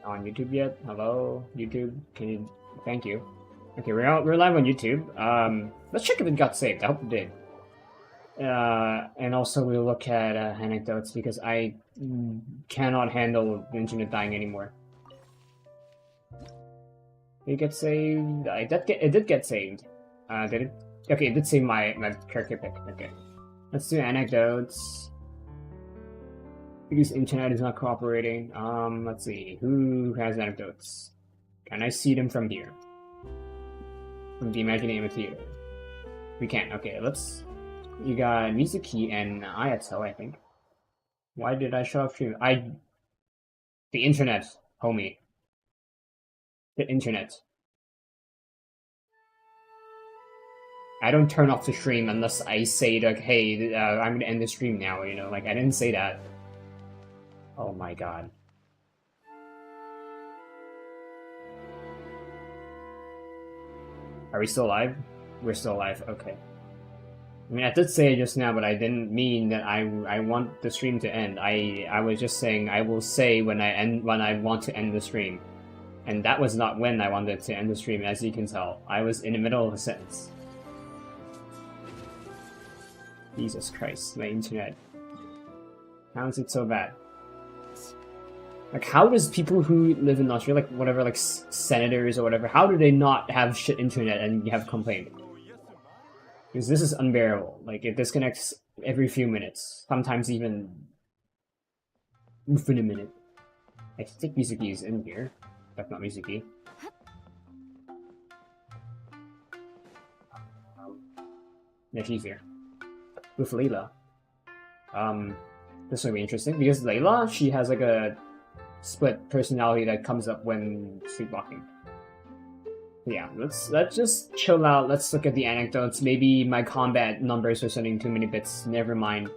on YouTube yet? Hello, YouTube. Can you? Thank you. Okay, we're live on YouTube. Let's check if it got saved. I hope it did. And also we'll look at anecdotes because I cannot handle the internet dying anymore. Did it get saved? It did get saved. Did it? Okay, it did save my character pick. Okay, let's do anecdotes. Because internet is not cooperating. Let's see. Who has anecdotes? Can I see them from here? From the Imaginarium theater. We can. Okay, let's. You got Mizuki and Ayato, I think. Why did I show up stream? The internet, homie. The internet. I don't turn off the stream unless I say like, hey, I'm gonna end the stream now, you know? Like, I didn't say that. Oh my god. Are we still alive? We're still alive, okay. I mean, I did say it just now, but I didn't mean that I want the stream to end. I was just saying I will say when I want to end the stream. And that was not when I wanted to end the stream, as you can tell. I was in the middle of a sentence. Jesus Christ, my internet. How is it so bad? Like, how does people who live in Australia, like, whatever, like, senators or whatever, how do they not have shit internet and you have complaint? Because this is unbearable. Like, it disconnects every few minutes. Sometimes even within a minute. I think Mizuki is in here. That's not Mizuki. Yeah, she's here. With Layla. This will be interesting, because Layla, she has, like, a split personality that comes up when sleepwalking. Yeah, let's just chill out. Let's look at the anecdotes. Maybe my combat numbers are sending too many bits. Never mind.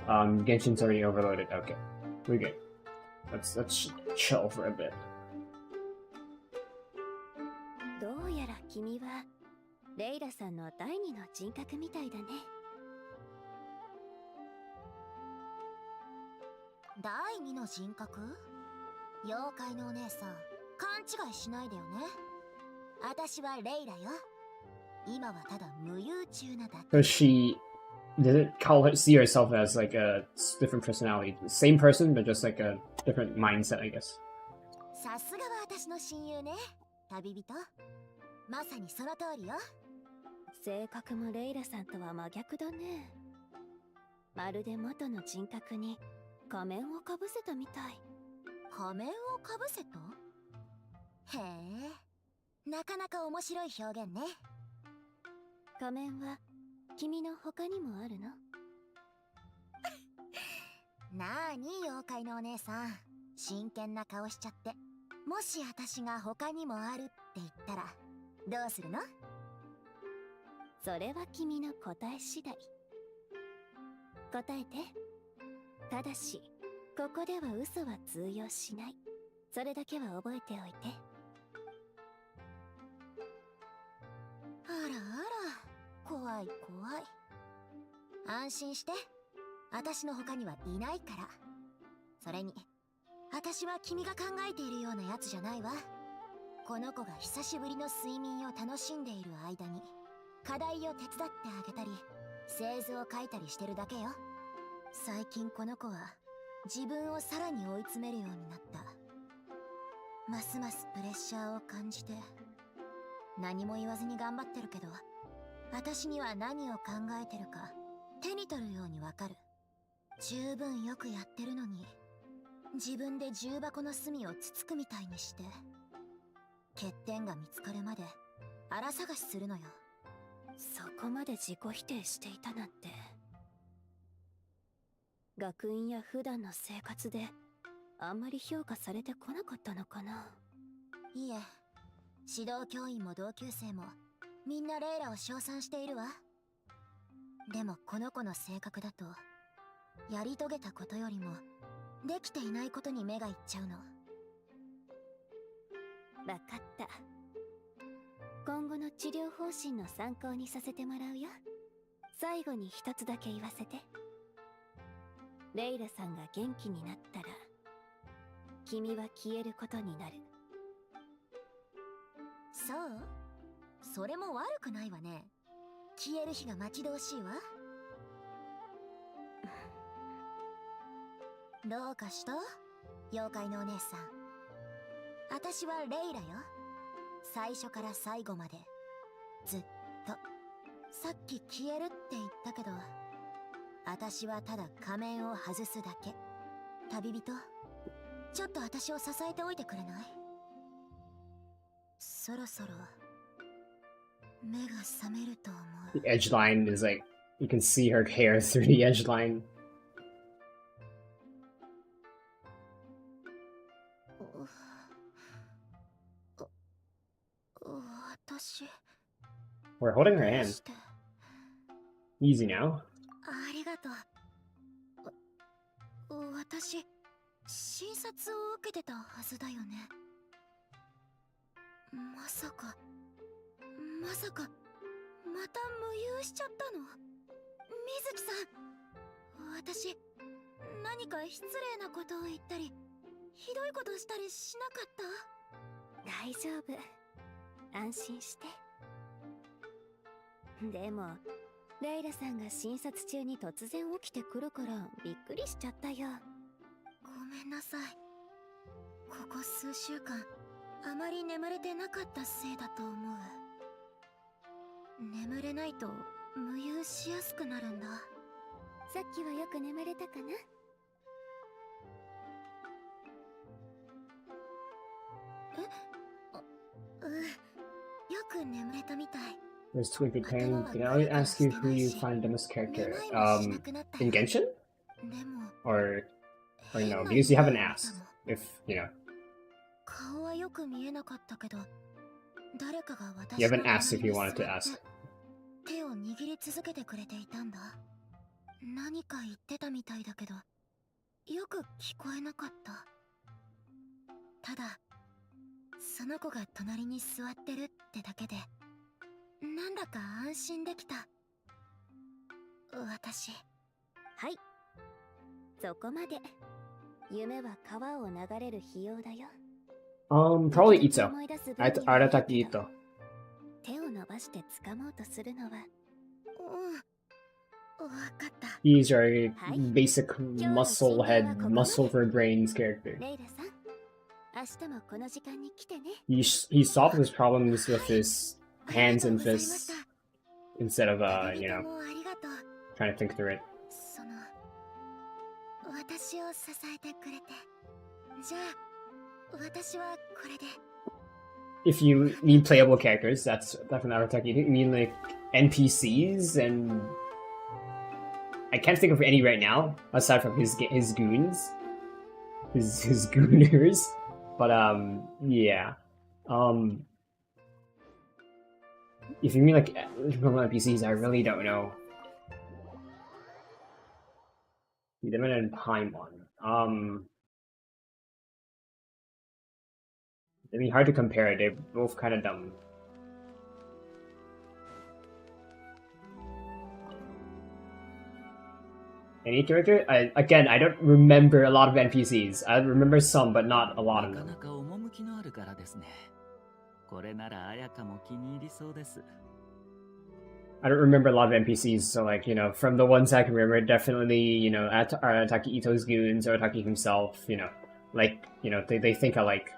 Genshin's already overloaded. Okay, we're good. Let's chill for a bit. どうやら君はレイラさんの第二の人格みたいだね。第二の人格？妖怪のお姉さん、勘違いしないでよね。私はレイラよ。今はただ無憂中なだけ。So she didn't see herself as like a different personality. Same person, but just like a different mindset, I guess. さすがは私の親友ね、旅人。まさにその通りよ。性格もレイラさんとは真逆だね。まるで元の人格に仮面をかぶせたみたい。仮面をかぶせた？へえ、なかなか面白い表現ね。仮面は君の他にもあるの？なーに妖怪のお姉さん、真剣な顔しちゃって。もし私が他にもあるって言ったらどうするの？それは君の答え次第。答えて。ただしここでは嘘は通用しない。それだけは覚えておいて。あらあら、怖い怖い。安心して、私の他にはいないから。それに私は君が考えているようなやつじゃないわ。この子が久しぶりの睡眠を楽しんでいる間に課題を手伝ってあげたり製図を書いたりしてるだけよ。最近この子は自分をさらに追い詰めるようになった。ますますプレッシャーを感じて何も言わずに頑張ってるけど、私には何を考えてるか手に取るようにわかる。十分よくやってるのに自分で重箱の隅をつつくみたいにして欠点が見つかるまで荒探しするのよ。そこまで自己否定していたなんて。学院や普段の生活であんまり評価されてこなかったのかな。いいえ、指導教員も同級生もみんなレイラを称賛しているわ。でもこの子の性格だとやり遂げたことよりもできていないことに目がいっちゃうの。わかった。今後の治療方針の参考にさせてもらうよ。最後に一つだけ言わせて。レイラさんが元気になったら君は消えることになる。そう？それも悪くないわね。消える日が待ち遠しいわ。どうかした？妖怪のお姉さん。私はレイラよ。最初から最後までずっと。さっき消えるって言ったけど、私はただ仮面を外すだけ。旅人、ちょっと私を支えておいてくれない？そろそろ目が覚めると思う。 The edge line is like, you can see her hair through the edge line. 私 We're holding her どう hand. して？ Easy now. ありがとう。私、診察を受けてたはずだよね。まさか、また無遊しちゃったの？水木さん、私、何か失礼なことを言ったり、ひどいことしたりしなかった？大丈夫。安心して。でも、レイラさんが診察中に突然起きてくるからびっくりしちゃったよ。ごめんなさい。ここ数週間、あまり眠れてなかったせいだと思う。眠れないと無遊しやすくなるんだ。さっきはよく眠れたかな？よく眠れたみたい。There's Twinkle Pain. Can I ask you who you find the most character? In Genshin? でも、 Or no, because you haven't asked. If, you know. 顔はよく見えなかったけど、誰かが私 You の haven't asked if you 隣 wanted に to 座っ ask. て手を握り続けてくれていたんだ。何か言ってたみたいだけど、よく聞こえなかった。ただ、その子が隣に座ってるってだけで、なんだか安心できた。私。はい。そこまで。夢は川を流れる費用だよ。Probably Ito. Arataki Ito. 手を伸ばして掴もうとするのは。わかった。He's your basic muscle head, muscle for brains character. レイラさん、明日もこの時間に来てね。He solved his problems with his hands and fists instead of, you know, trying to think through it. その、私を支えてくれて。じゃあ、私はこれで。If you mean playable characters, that's definitely Arataki. You mean like NPCs and I can't think of any right now aside from his goons, his gooners. But yeah. If you mean like NPCs, I really don't know. You didn't in Paimon. I mean, hard to compare. They're both kind of dumb. Any character? I don't remember a lot of NPCs. I remember some, but not a lot of them. I don't remember a lot of NPCs, so like, you know, from the ones I can remember, definitely, you know, Ataki Ito's goons, or Ataki himself, you know, like, you know, they think alike.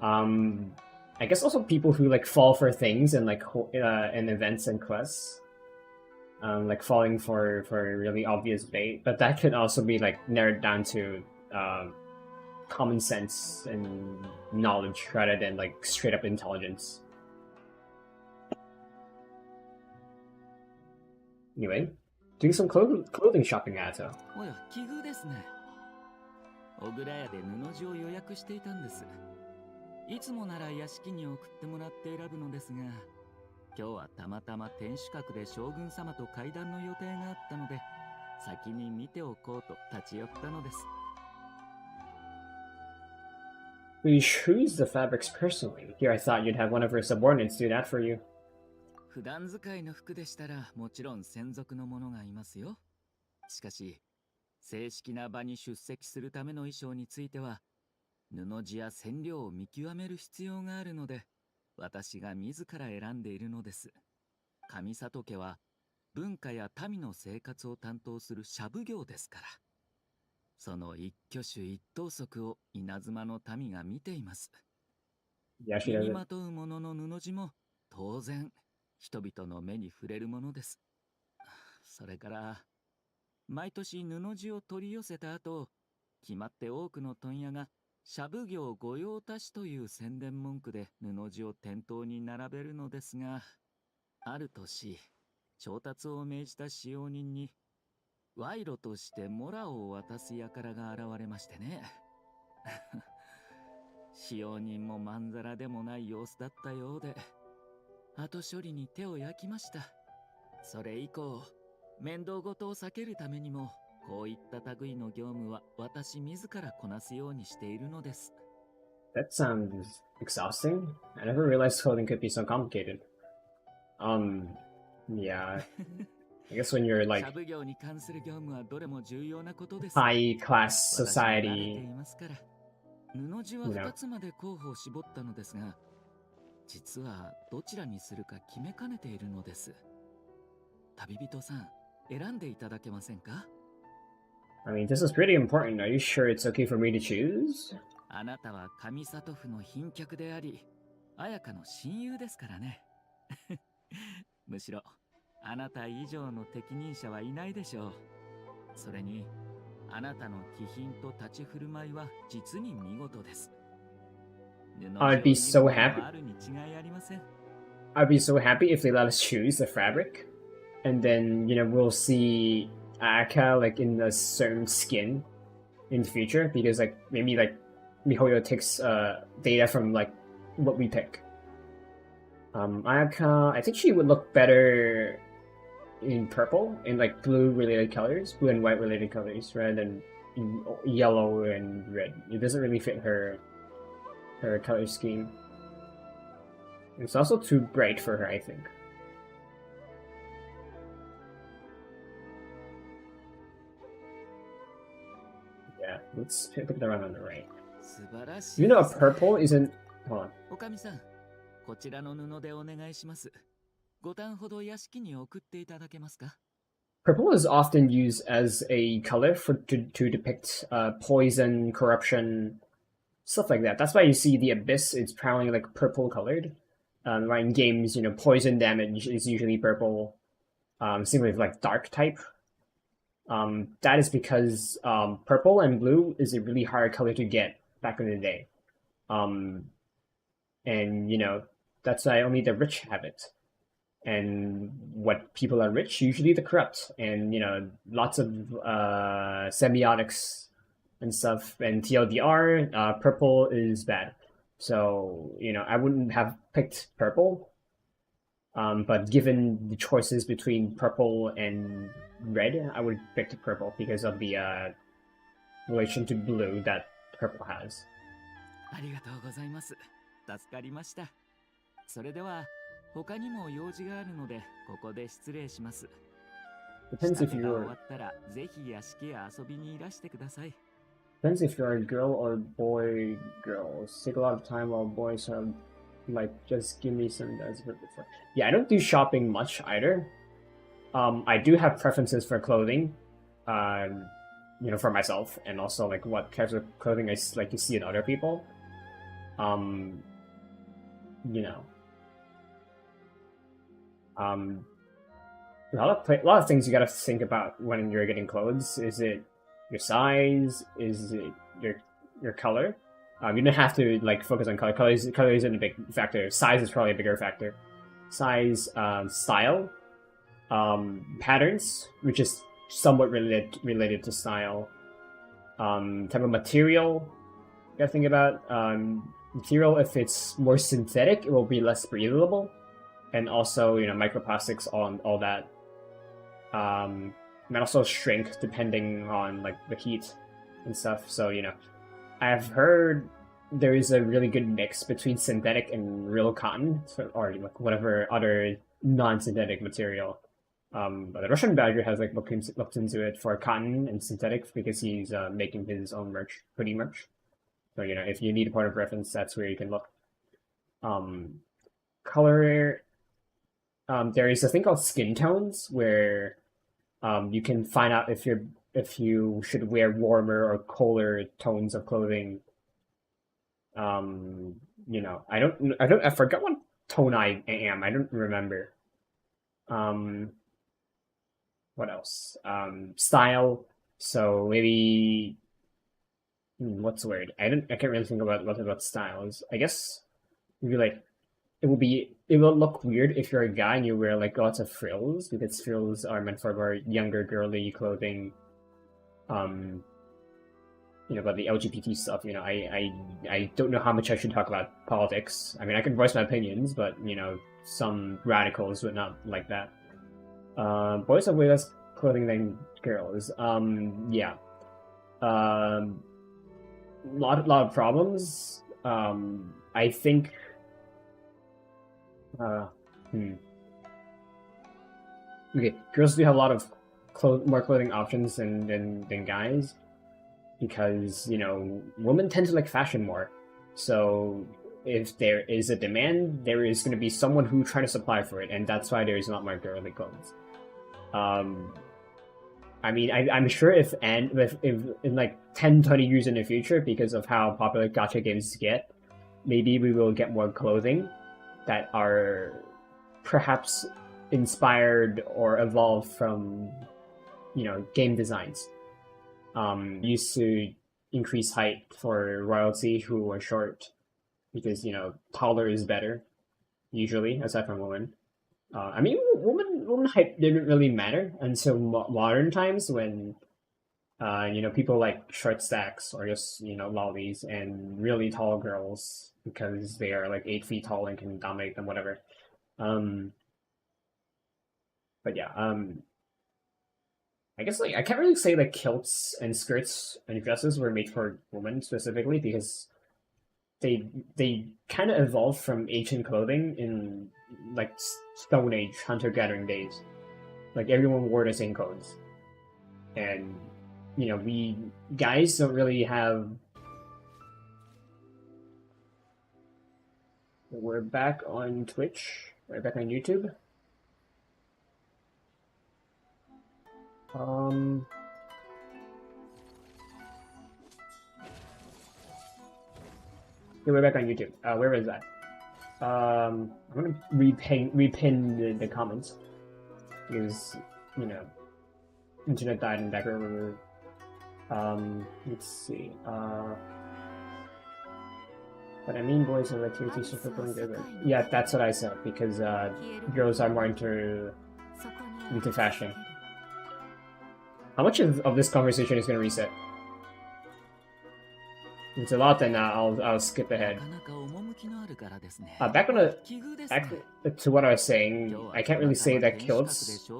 I guess also people who like fall for things and like in events and quests. Like falling for really obvious bait, but that could also be like narrowed down to common sense and knowledge rather than like straight up intelligence. Anyway, doing some clothing shopping at her. いつもなら屋敷に送ってもらって選ぶのですが、今日はたまたま天守閣で将軍様と会談の予定があったので、先に見ておこうと立ち寄ったのです。We choose the fabrics personally. Here I thought you'd have one of her subordinates do that for you. 普段使いの服でしたらもちろん専属の者がいますよ。しかし、正式な場に出席するための衣装については、布地や染料を見極める必要があるので、私が自ら選んでいるのです。上里家は文化や民の生活を担当する社奉行ですから。その一挙手一投足を稲妻の民が見ています。Yeah, she 身 does に it. まとうものの布地も当然人々の目に触れるものです。それから毎年布地を取り寄せた後、決まって多くの問屋が社奉行御用達という宣伝文句で布地を店頭に並べるのですが、ある年調達を命じた使用人に賄賂としてモラを渡す輩が現れましてね。使用人もまんざらでもない様子だったようで、後処理に手を焼きました。それ以降面倒事を避けるためにも、こういった類の業務は私自らこなすようにしているのです。That sounds exhausting. I never realized clothing could be so complicated. Yeah. I guess when you're like 社奉行に関する業務はどれも重要なことです。 high class 私も慣れて society, いますから。布地は2つまで候補を絞ったのですが、実はどちらにするか決めかねているのです。旅人さん、選んでいただけませんか？ I mean, this is pretty important. Are you sure it's okay for me to choose? あなたは上里府の賓客であり、綾香の親友ですからね。むしろあなた以上の適任者はいないでしょう。それにあなたの気品と立ち振る舞いは実に見事です。 I'd be so happy. あるに違いありません。 I'd be so happy if they let us choose the fabric, and then we'll see Aka like in a certain skin in the future, because like maybe like miHoYo takes data from like what we pick. Aka, I think she would look better in purple and like blue related colors, blue and white related colors, rather than in yellow and red. It doesn't really fit her color scheme. It's also too bright for her, I think. Yeah, let's pick the one on the right. 素晴らしい You know, です purple isn't. Hold on. おかみさん、こちらの布でお願いします。5単ほど屋敷に送っていただけますか？ Purple is often used as a color to depict poison, corruption, stuff like that. That's why you see the abyss. It's probably like purple colored. Right in games, poison damage is usually purple. Same with like dark type. That is because purple and blue is a really hard color to get back in the day. And that's why only the rich have it. And what people are rich, usually the corrupt, and lots of semiotics and stuff. And TLDR, purple is bad. So I wouldn't have picked purple. But given the choices between purple and red, I would have picked purple because of the relation to blue that purple has. ありがとうございます。助かりました。それでは他にも用事があるのでここで失礼します。 Depends 支 if 度が終 you're わったらぜひ屋敷へ遊びにいらしてください。 depends if you're a girl or boy. Girls take a lot of time, while boys are like just give me some. That's a bit different. Yeah, I don't do shopping much either. I do have preferences for clothing, for myself, and also like what types of clothing I like to see in other people. A lot of things you gotta think about when you're getting clothes. Is it your size? Is it your color? You don't have to like focus on color. Color isn't a big factor. Size is probably a bigger factor. Size, style, patterns, which is somewhat related to style. Type of material you gotta think about. Material, if it's more synthetic, it will be less breathable, and also microplastics on all that. And also shrink depending on like the heat and stuff. So I've heard there is a really good mix between synthetic and real cotton, or like whatever other non-synthetic material. But the Russian Badger has like looked into it for cotton and synthetic because he's making his own hoodie merch. So, if you need a point of reference, that's where you can look. Color, there is a thing called skin tones where you can find out if you should wear warmer or colder tones of clothing. I forgot what tone I am. I don't remember. What else? Style. So maybe what's the word? I can't really think about what styles. I guess maybe like it will look weird if you're a guy and you wear like lots of frills, because frills are meant for more younger girly clothing. About the LGBT stuff, I don't know how much I should talk about politics. I mean, I can voice my opinions, but some radicals would not like that. Boys have way less clothing than girls. Yeah. Lot of problems. I think. Okay, girls do have a lot of more clothing options than guys, because women tend to like fashion more. So if there is a demand, there is going to be someone who try to supply for it, and that's why there is not more girly clothes. I mean, I'm sure if in like 10-20 years in the future, because of how popular gacha games get, maybe we will get more clothing that are perhaps inspired or evolved from game designs. Used to increase height for royalty who are short, because taller is better usually, aside from women. I mean, woman height didn't really matter until modern times, when people like short stacks or just lollies and really tall girls, because they are like 8 feet tall and can dominate them, whatever. But yeah, I guess I can't really say that kilts and skirts and dresses were made for women specifically, because they kind of evolved from ancient clothing in like Stone Age hunter-gathering days. Like everyone wore the same clothes, and we guys don't really have. We're back on Twitch. We're back on YouTube. Yeah, we're back on YouTube. Where is that? I'm gonna repin the comments, because internet died in the background. Let's see. But I mean, boys are like activities for going good. Yeah, that's what I said, because girls are more into fashion. How much of this conversation is gonna reset? It's a lot, then I'll skip ahead. Back to what I was saying, I can't really say that kilts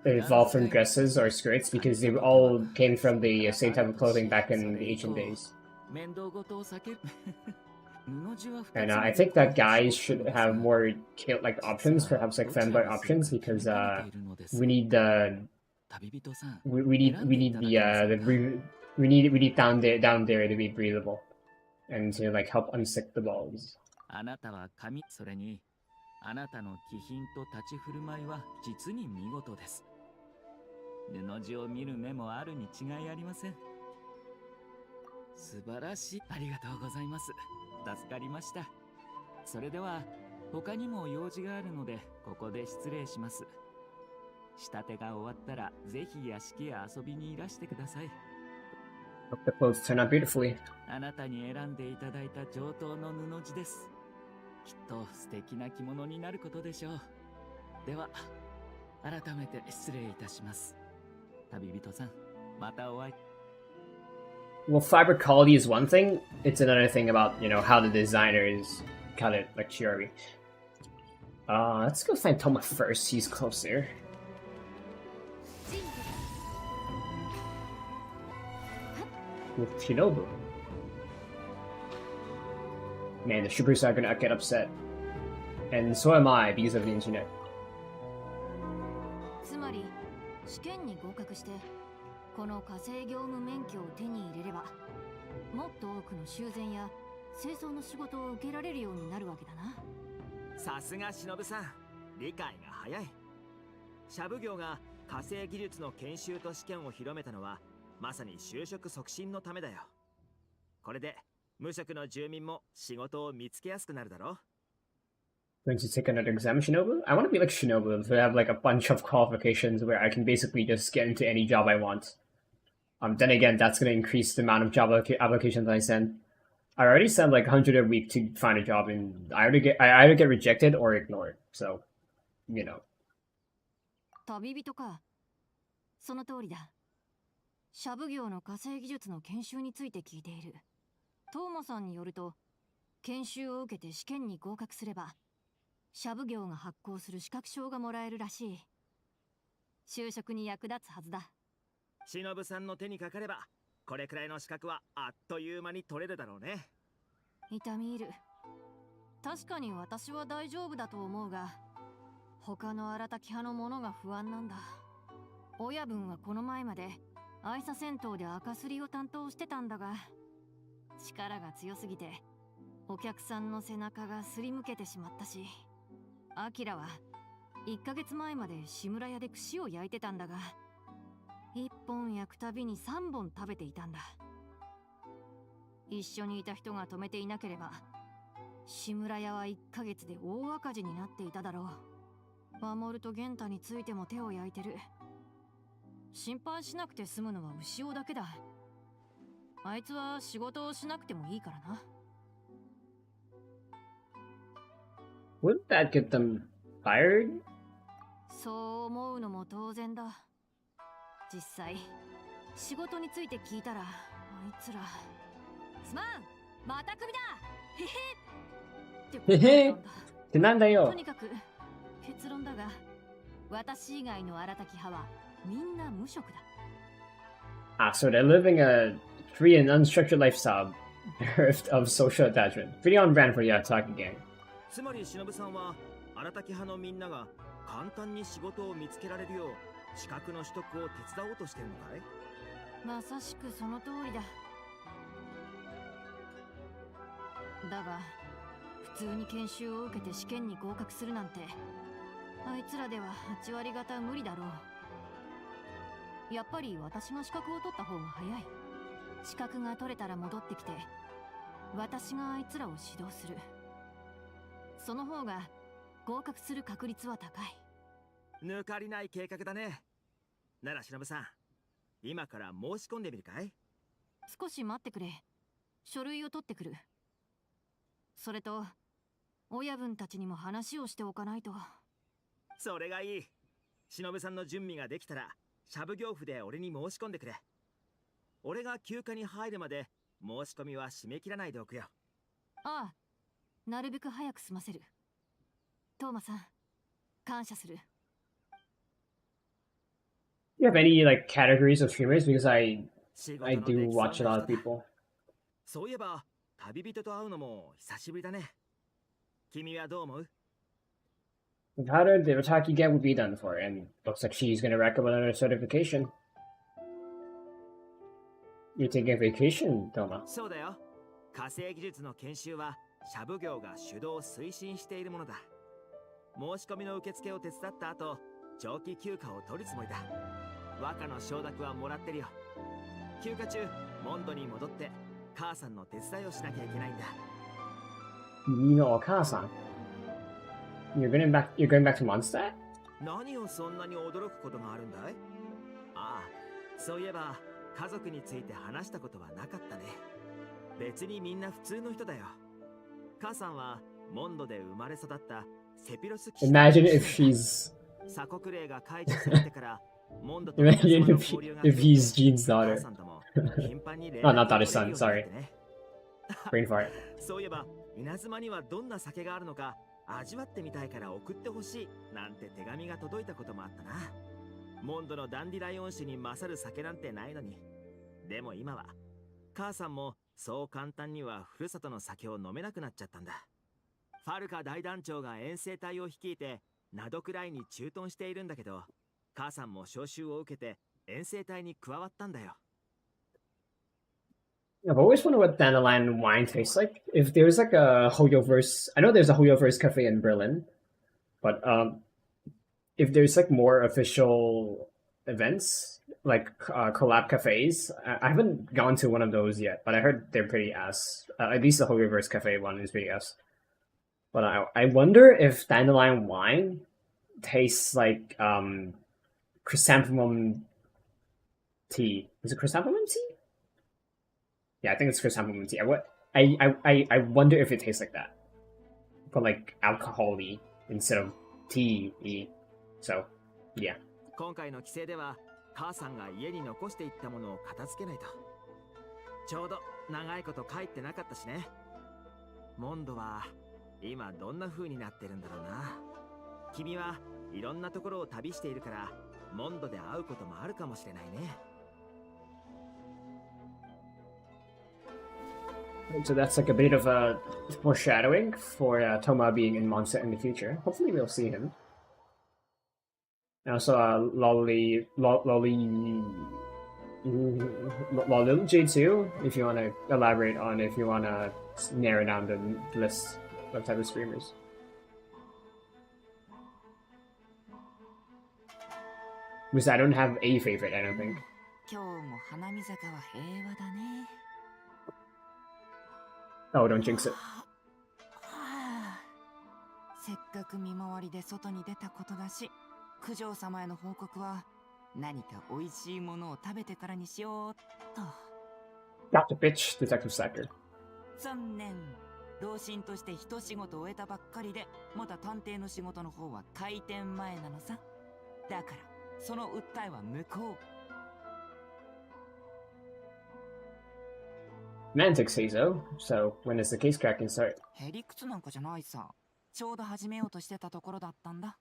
evolved from dresses or skirts, because they all came from the same type of clothing back in the ancient days. And I think that guys should have more kilt-like options, perhaps like femboy options, because we need down there to be breathable, and to like help unstick the balls. あなたは髪、それにあなたの気品と立ち振る舞いは実に見事です。布地を見る目もあるに違いありません。素晴らしい。ありがとうございます。助かりました。それでは他にも用事があるのでここで失礼します。仕立てが終わったらぜひ屋敷へ遊びにいらしてください。Hope the clothes turn out beautifully. あなたに選んでいただいた上等の布地です。きっと素敵な着物になることでしょう。では、改めて失礼いたします。旅人さん、またお会い。Well, fabric quality is one thing. It's another thing about how the designers cut it, like Chiori. Let's go find Toma first. He's closer. With Shinobu. Man, the troopers are gonna get upset. And so am I, because of the internet. つまり、試験に合格して、この火星業務免許を手に入れれば、もっと多くの修繕や清掃の仕事を受けられるようになるわけだな。さすが忍さん、理解が早い。シャブ業が火星技術の研修と試験を広めたのはまさに就職促進のためだよ。これで無職の住民も仕事を見つけやすくなるだろう。Going to take another exam, Shinobu? I want to be like Shinobu, to have like a bunch of qualifications where I can basically just get into any job I want. Then again, that's going to increase the amount of job applications I send. I already send like 100 a week to find a job, and I either get rejected or ignored. So, you know. 旅人か。その通りだ。シャブ業の火星技術の研修について聞いている。トーマさんによると、研修を受けて試験に合格すれば、シャブ業が発行する資格証がもらえるらしい。就職に役立つはずだ。忍さんの手にかかれば、これくらいの資格はあっという間に取れるだろうね。痛み入る。確かに私は大丈夫だと思うが、他の荒滝派の者が不安なんだ。親分はこの前まで愛沙戦闘で赤すりを担当してたんだが、力が強すぎてお客さんの背中がすりむけてしまったし、アキラは1ヶ月前まで志村屋で串を焼いてたんだが、1本焼くたびに3本食べていたんだ。一緒にいた人が止めていなければ、志村屋は1ヶ月で大赤字になっていただろう。守と玄太についても手を焼いてる。心配しなくて済むのは牛尾だけだ。あいつは仕事をしなくてもいいからな。Wouldn't that get them fired? そう思うのも当然だ。実際、仕事について聞いたら、あいつら。すまん、またクビだ。へへってことだったんだ。ってなんだよ。とにかく結論だが、私以外の荒滝派はみんな無職だ。Ah, so they're living a free and unstructured lifestyle bereft of social attachment. Pretty on brand for the Ataki gang. つまり忍さんは荒滝派のみんなが簡単に仕事を見つけられるよう資格の取得を手伝おうとしてるのかい？まさしくその通りだ。だが、普通に研修を受けて試験に合格するなんて、あいつらでは8割方無理だろう。やっぱり私が資格を取った方が早い。資格が取れたら戻ってきて、私があいつらを指導する。その方が合格する確率は高い。抜かりない計画だね。なら忍さん、今から申し込んでみるかい？少し待ってくれ。書類を取ってくる。それと、親分たちにも話をしておかないと。それがいい。忍さんの準備ができたら、シャブ業府で俺に申し込んでくれ。俺が休暇に入るまで申し込みは締め切らないでおくよ。ああ、なるべく早く済ませる。トーマさん、感謝する。Do you have any like categories of streamers? Because I do watch a lot of people. そういえば旅人と会うのも久しぶりだね。君はどう思う？ How did the Ataki get would be done for? And looks like she's gonna rack up another certification. You're taking a vacation, Toma. そうだよ。火星技術の研修はシャブ業が主導推進しているものだ。申し込みの受付を手伝った後、長期休暇を取るつもりだ。和歌の承諾はもらってるよ。休暇中、モンドに戻って母さんの手伝いをしなきゃいけないんだ。No, Okasa. You're going back to Mondstadt? 何をそんなに驚くことがあるんだい？ああ、そういえば家族について話したことはなかったね。別にみんな普通の人だよ。母さんはモンドで生まれ育ったセピロス騎士。Imagine if she's... 鎖国令が解除されてからモンドと Imagine if he's Jean's daughter. Oh, not daughter, son, sorry. Brain fart. そういえば稲妻にはどんな酒があるのか味わってみたいから送ってほしいなんて手紙が届いたこともあったな。モンドのダンディライオン酒に勝る酒なんてないのに。でも今は母さんもそう簡単にはふるさとの酒を飲めなくなっちゃったんだ。ファルカ大団長が遠征隊を率いてナドくらいに駐屯しているんだけど、母さんも招集を受けて遠征隊に加わったんだよ。I've always wondered what dandelion wine tastes like. If there's like a HoYoverse, I know there's a HoYoverse cafe in Berlin, but if there's like more official events, like collab cafes, I haven't gone to one of those yet, but I heard they're pretty ass. At least the HoYoverse cafe one is pretty ass. But I wonder if dandelion wine tastes like chrysanthemum tea. Is it chrysanthemum tea? Yeah, I think it's chrysanthemum tea. I wonder if it tastes like that, but like alcohol-y instead of tea-y. So, yeah. 今回の帰省では母さんが家に残していったものを片付けないと。ちょうど長いこと帰ってなかったしね。モンドは今どんな風になってるんだろうな。君はいろんなところを旅しているからモンドで会うこともあるかもしれないね。So that's like a bit of a foreshadowing for Toma being in Monster in the future. Hopefully we'll see him. And also Lolly J2, if you want to elaborate on, if you want to narrow down the list of type of streamers. Because I don't have a favorite, I don't think. 今日も花見坂は平和だね。 Oh, don't jinx it. せっかく見回りで外に出たことだし、九条様への報告は何か美味しいものを食べてからにしようっと。Gotcha, bitch, Detective Slacker. 残念。同心として一仕事終えたばっかりで、まだ探偵の仕事の方は開店前なのさ。だから、その訴えは無効。 Mantic says so when does the case cracking start? へりくつなんかじゃないさ。ちょうど始めようとしてたところだったんだ。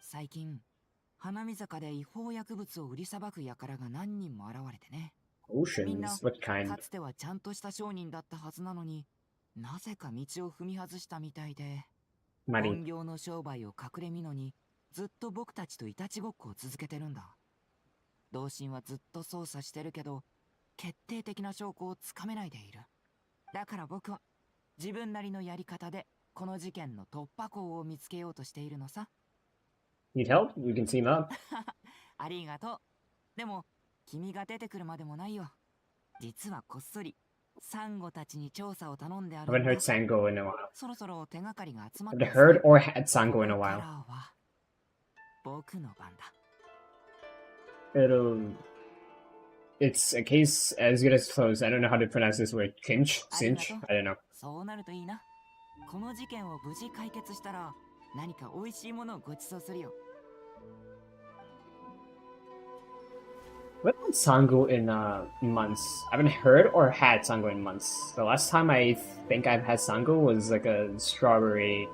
最近、花見坂で違法薬物を売りさばく輩が何人も現れてね。みんな、 Oceans? What kind? かつてはちゃんとした商人だったはずなのに、なぜか道を踏み外したみたいで、本業の商売を隠れみのに、ずっと僕たちといたちごっこを続けてるんだ。同心はずっと捜査してるけど、決定的な証拠をつかめないでいる。だから僕は自分なりのやり方でこの事件の突破口を見つけようとしているのさ。Need help? We can team up. ありがとう。でも君が出てくるまでもないよ。実はこっそりサンゴたちに調査を頼んである。I haven't heard Sango in a while. そろそろ手がかりが集まっ I've て。 heard or had Sango in a while. 僕の番だ。It's a case as good as closed. I don't know how to pronounce this word. Cinch? I don't know. そうなるといいな。この事件を無事解決したら何か美味しいものをご馳走するよ。What about Sango in months? I haven't heard or had Sango in months. The last time I think I've had Sango was like a strawberry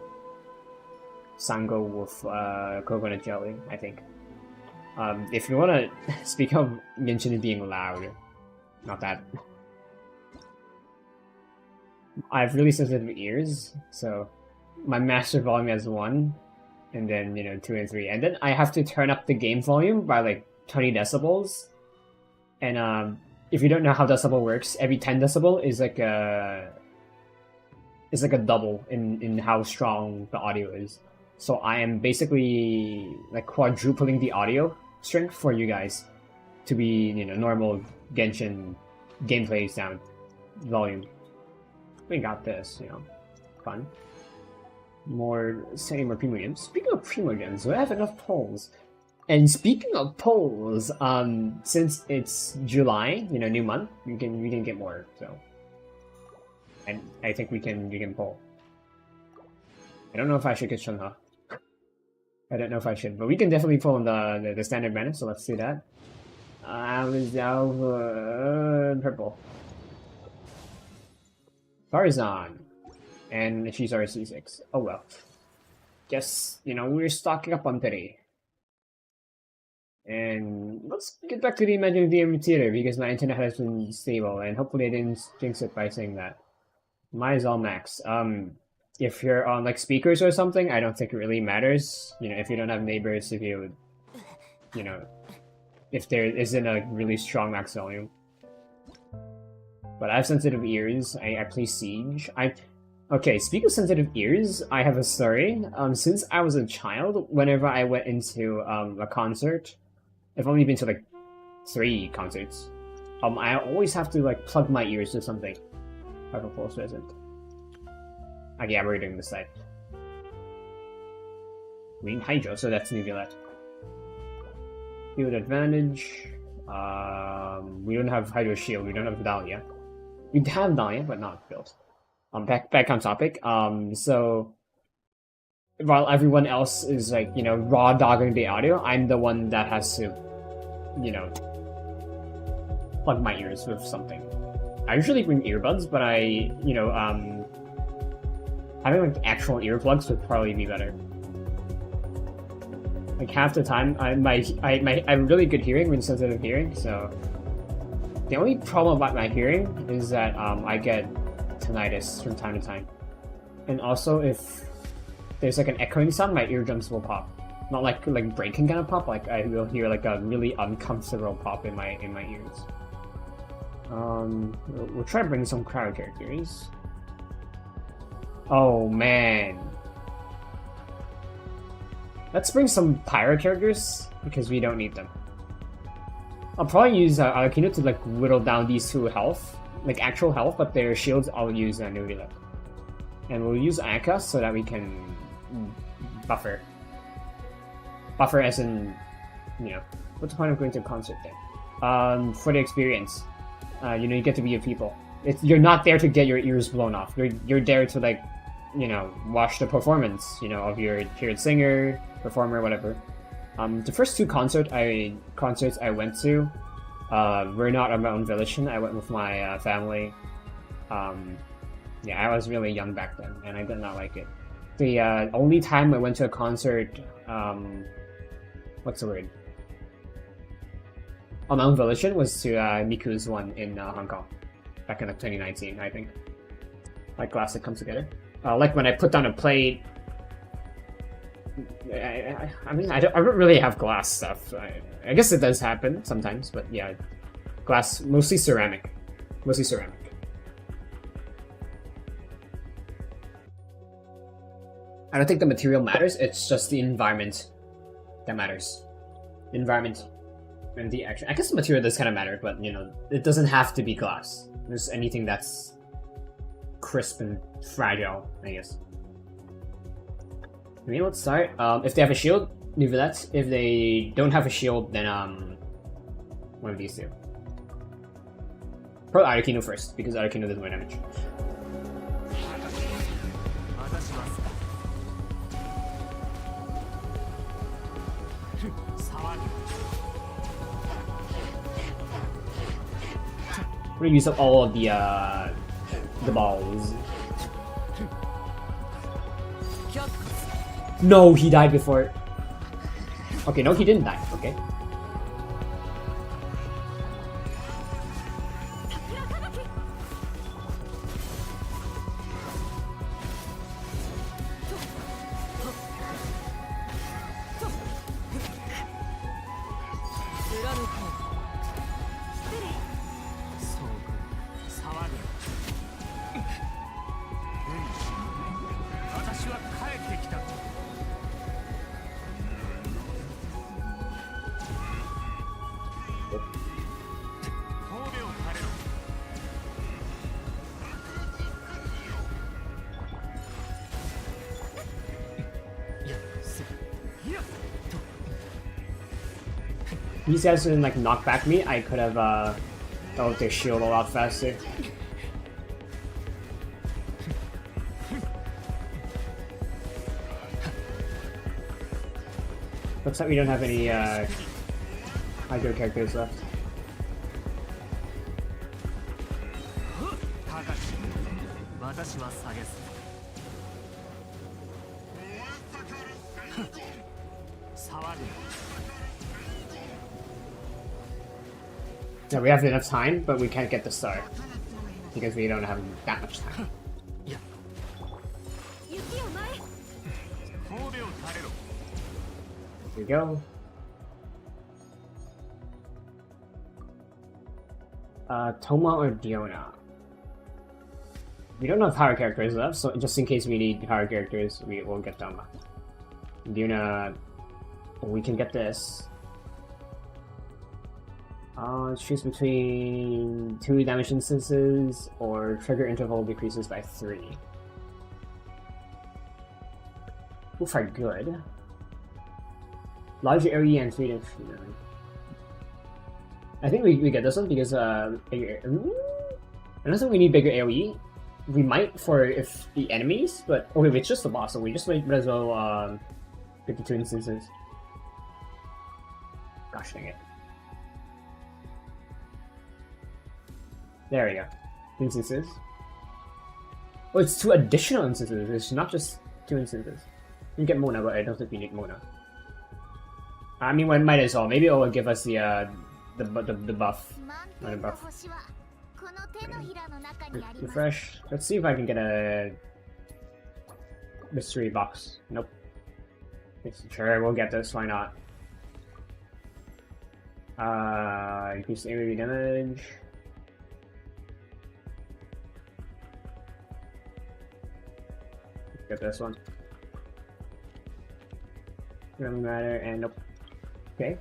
Sango with coconut jelly, I think. If you want to speak of Genshin being loud, not that. I have really sensitive ears, so my master volume has 1, and then 2 and 3, and then I have to turn up the game volume by like 20 decibels. And if you don't know how decibel works, every 10 decibel is like a double in how strong the audio is. So I am basically like quadrupling the audio strength for you guys to be, normal Genshin gameplay sound volume. We got this, fun. Sending more Primogems. Speaking of Primogems, do I have enough polls? And speaking of polls, since it's July, new month, we can get more. So, and I think we can poll. I don't know if I should get Shunha. I don't know if I should, but we can definitely pull in the standard banner, so let's do that. I was out purple. Tarzan. And she's RC6. Oh well. Guess, we're stocking up on pity. And let's get back to the Imaginarium theater, because my internet has been stable, and hopefully I didn't jinx it by saying that. Mine is all max. If you're on like speakers or something, I don't think it really matters. If you don't have neighbors, if you if there isn't a really strong max volume. But I have sensitive ears. I play Siege. Okay, speaking of sensitive ears, I have a story. Since I was a child, whenever I went into a concert, I've only been to like 3 concerts. I always have to like plug my ears to something. Like a close resident. Okay, yeah, we're doing this side. We need Hydro, so that's Neuvillette. Field advantage. We don't have Hydro Shield. We don't have Dahlia. We have Dahlia, but not built. Back on topic. So while everyone else is like, you know, raw dogging the audio, I'm the one that has to, you know, plug my ears with something. I usually bring earbuds, but you know, having like actual earplugs would probably be better. Like half the time, I'm really good hearing with sensitive hearing, so the only problem about my hearing is that I get tinnitus from time to time, and also if there's like an echoing sound, my eardrums will pop. Not like breaking kind of pop, like I will hear like a really uncomfortable pop in my ears. We'll try to bring some crowd characters. Oh man. Let's bring some pyro characters, because we don't need them. I'll probably use Arakino to like whittle down these 2 health, like actual health, but their shields I'll use Neuvillette. And we'll use Aka so that we can buffer. Buffer as in, you know, what's the point of going to a concert then? For the experience. You know, you get to be with people. You're not there to get your ears blown off. You're there to like, you know, watch the performance, you know, of your favorite singer, performer, whatever. The first 2 concerts I went to were not on my own volition. I went with my family. Yeah, I was really young back then, and I did not like it. The only time I went to a concert, what's the word? On my own volition was to Miku's one in Hong Kong, back in like 2019, I think. Like glass that comes together. Like when I put down a plate. I mean, I don't really have glass stuff. I guess it does happen sometimes, but yeah, glass, mostly ceramic. Mostly ceramic. I don't think the material matters, it's just the environment that matters. The environment and the action. I guess the material does kind of matter, but you know, it doesn't have to be glass. There's anything that's crisp and fragile, I guess. I mean, let's start. If they have a shield, Neuvillette. If they don't have a shield, then one of these 2. Probably Arakino first, because Arakino does more damage. We're gonna use up all of the balls. No, he died before. Okay, no, he didn't die. Okay. These guys didn't like knock back me, I could have dealt with their shield a lot faster. Looks like we don't have any Hydro characters left. Yeah, we have enough time, but we can't get the star because we don't have that much time. Here we go. Toma or Diona? We don't have power characters left, so just in case we need power characters, we will get them. We can get this. Choose between 2 damage instances or trigger interval decreases by 3. Both are good. Larger area and 3 damage. I think we get this one because bigger. Unless we need bigger AoE, we might for if the enemies, but okay, it's just the boss, so we just might as well pick the 2 instances. Gosh dang it. There we go. 2 instances. Oh, it's 2 additional instances. It's not just 2 instances. You can get Mona, but I don't think we need Mona. I mean, we might as well. Maybe it will give us the buff. Not a buff. Refresh. Let's see if I can get a mystery box. Nope. Sure, we'll get this. Why not? Increase AoE damage. Get this one. Doesn't matter, and nope. Okay.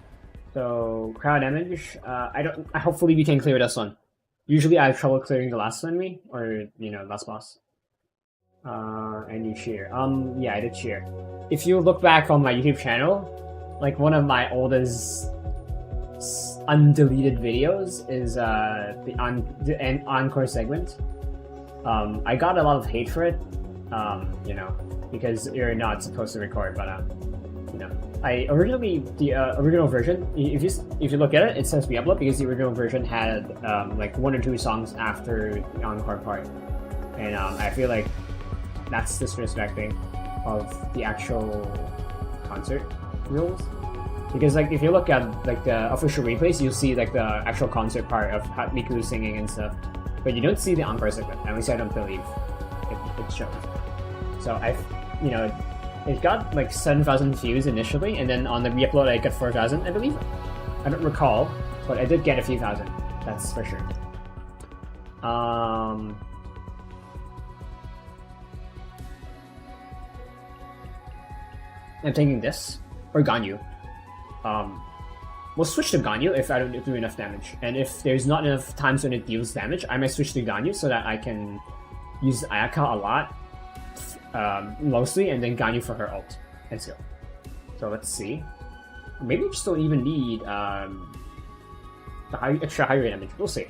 So crowd damage. Hopefully we can clear this one. Usually I have trouble clearing the last enemy, or last boss. And you cheer. Yeah, I did cheer. If you look back on my YouTube channel, like one of my oldest undeleted videos is the encore segment. I got a lot of hate for it, because you're not supposed to record, but I originally the original version. If you look at it, it says re-upload because the original version had like 1 or 2 songs after the encore part, and I feel like that's disrespecting of the actual concert rules. Because like if you look at like the official replays, you'll see like the actual concert part of Miku singing and stuff, but you don't see the encore segment. At least I don't believe it shows. So it got like 7,000 views initially, and then on the re-upload I got 4,000, I believe. I don't recall, but I did get a few thousand. That's for sure. I'm thinking this or Ganyu. We'll switch to Ganyu if I don't do enough damage, and if there's not enough times when it deals damage, I might switch to Ganyu so that I can use Ayaka a lot. Mostly, and then Ganyu for her ult and skill. So let's see. Maybe we just don't even need the extra high rate damage. We'll see.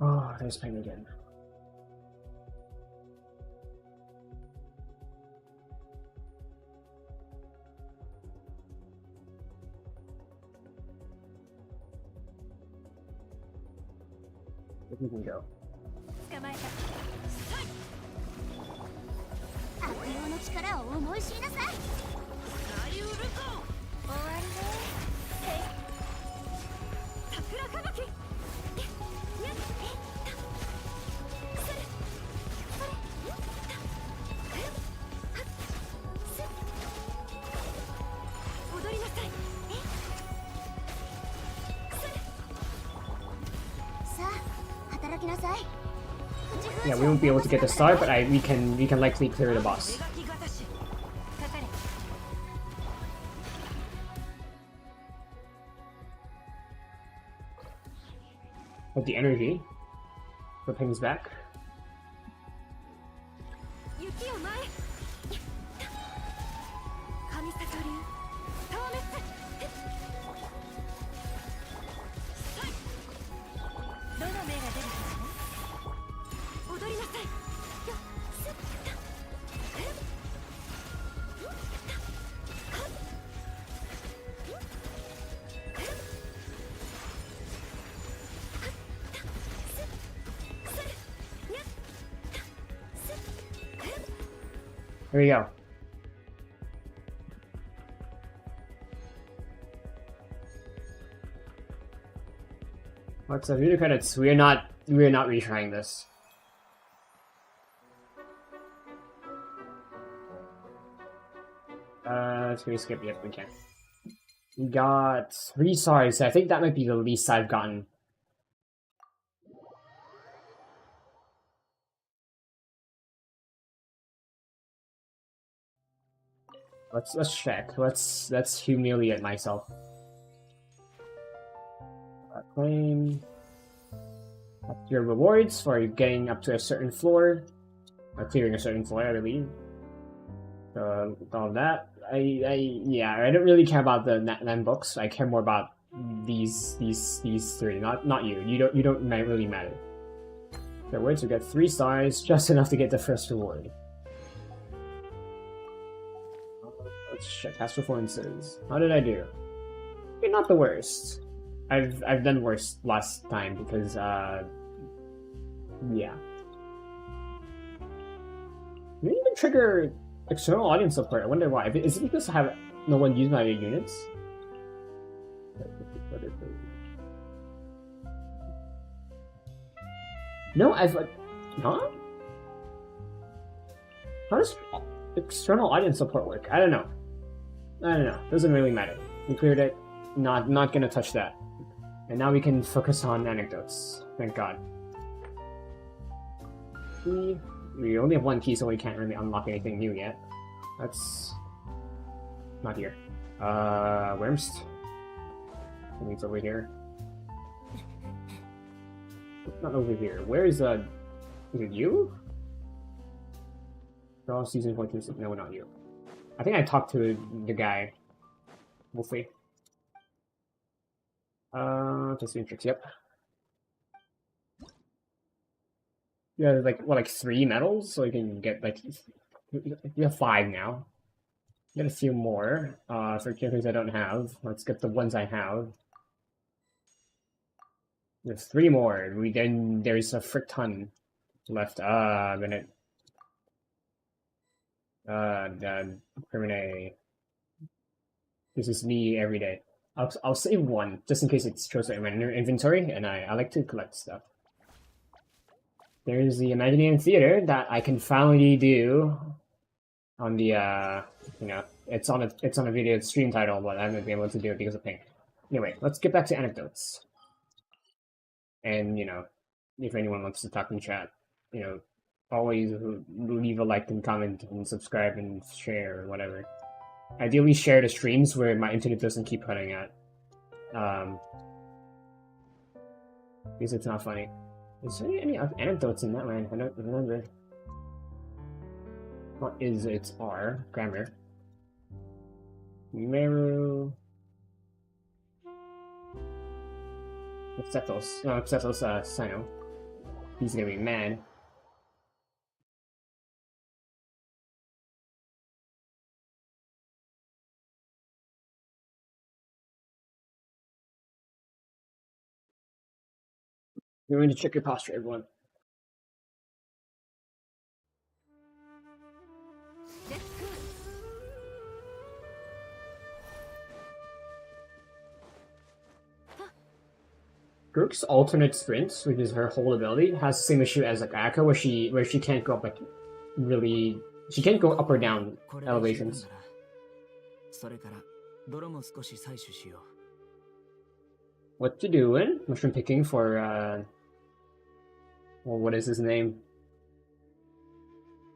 Oh, there's pain again. If we can go. 悪用の力を思い知りなさい。終わりね。桜吹雪。踊りなさい。さあ、働きなさい。 Yeah, we won't be able to get the star, but we can likely clear the boss. With the energy, put things back. Here we go. What's the video credits? We're not retrying this. Let's skip. Yep, we can. We got 3 stars. I think that might be the least I've gotten. Let's check. Let's humiliate myself. Claim your rewards for getting up to a certain floor, or clearing a certain floor, I believe. All that. Yeah, I don't really care about the NAN books. I care more about these 3. Not you. You don't really matter. The words, we get 3 stars, just enough to get the first reward. Let's check past performances. How did I do? Okay, not the worst. I've done worse last time because yeah. Didn't even trigger external audience support. I wonder why. Is it because I have no one use my units? No, huh? How does external audience support work? I don't know. Doesn't really matter. We cleared it. Not gonna touch that. And now we can focus on anecdotes. Thank God. We only have 1 key, so we can't really unlock anything new yet. That's not here. Worms. It's over here. Not over here. Where is is it you? Oh, season 14. No, not you. I think I talked to the guy. We'll see. Just tricks. Yep. Yeah, like 3 medals, so you can get you have 5 now. Get a few more. For characters I don't have. Let's get the ones I have. There's 3 more. Then there's a frick ton left. Minute. Criminate. This is me every day. I'll save 1 just in case it shows up in my inventory, and I like to collect stuff. There's the Imaginarium Theater that I can finally do on the it's on a video stream title, but I haven't been able to do it because of ping. Anyway, let's get back to anecdotes. And if anyone wants to talk in chat, always leave a like and comment and subscribe and share or whatever. Ideally, share the streams where my internet doesn't keep cutting out. Because it's not funny. Is there any anecdotes in that one? I don't remember. What is its R? Grammar. Meru. Xethos. No, Xethos, Sino. He's gonna be mad. You're going to check your posture, everyone. Grook's alternate sprints, which is her whole ability, has the same issue as like Akka, where she can't go up really. She can't go up or down elevations. What you doing? Mushroom picking for well, what is his name?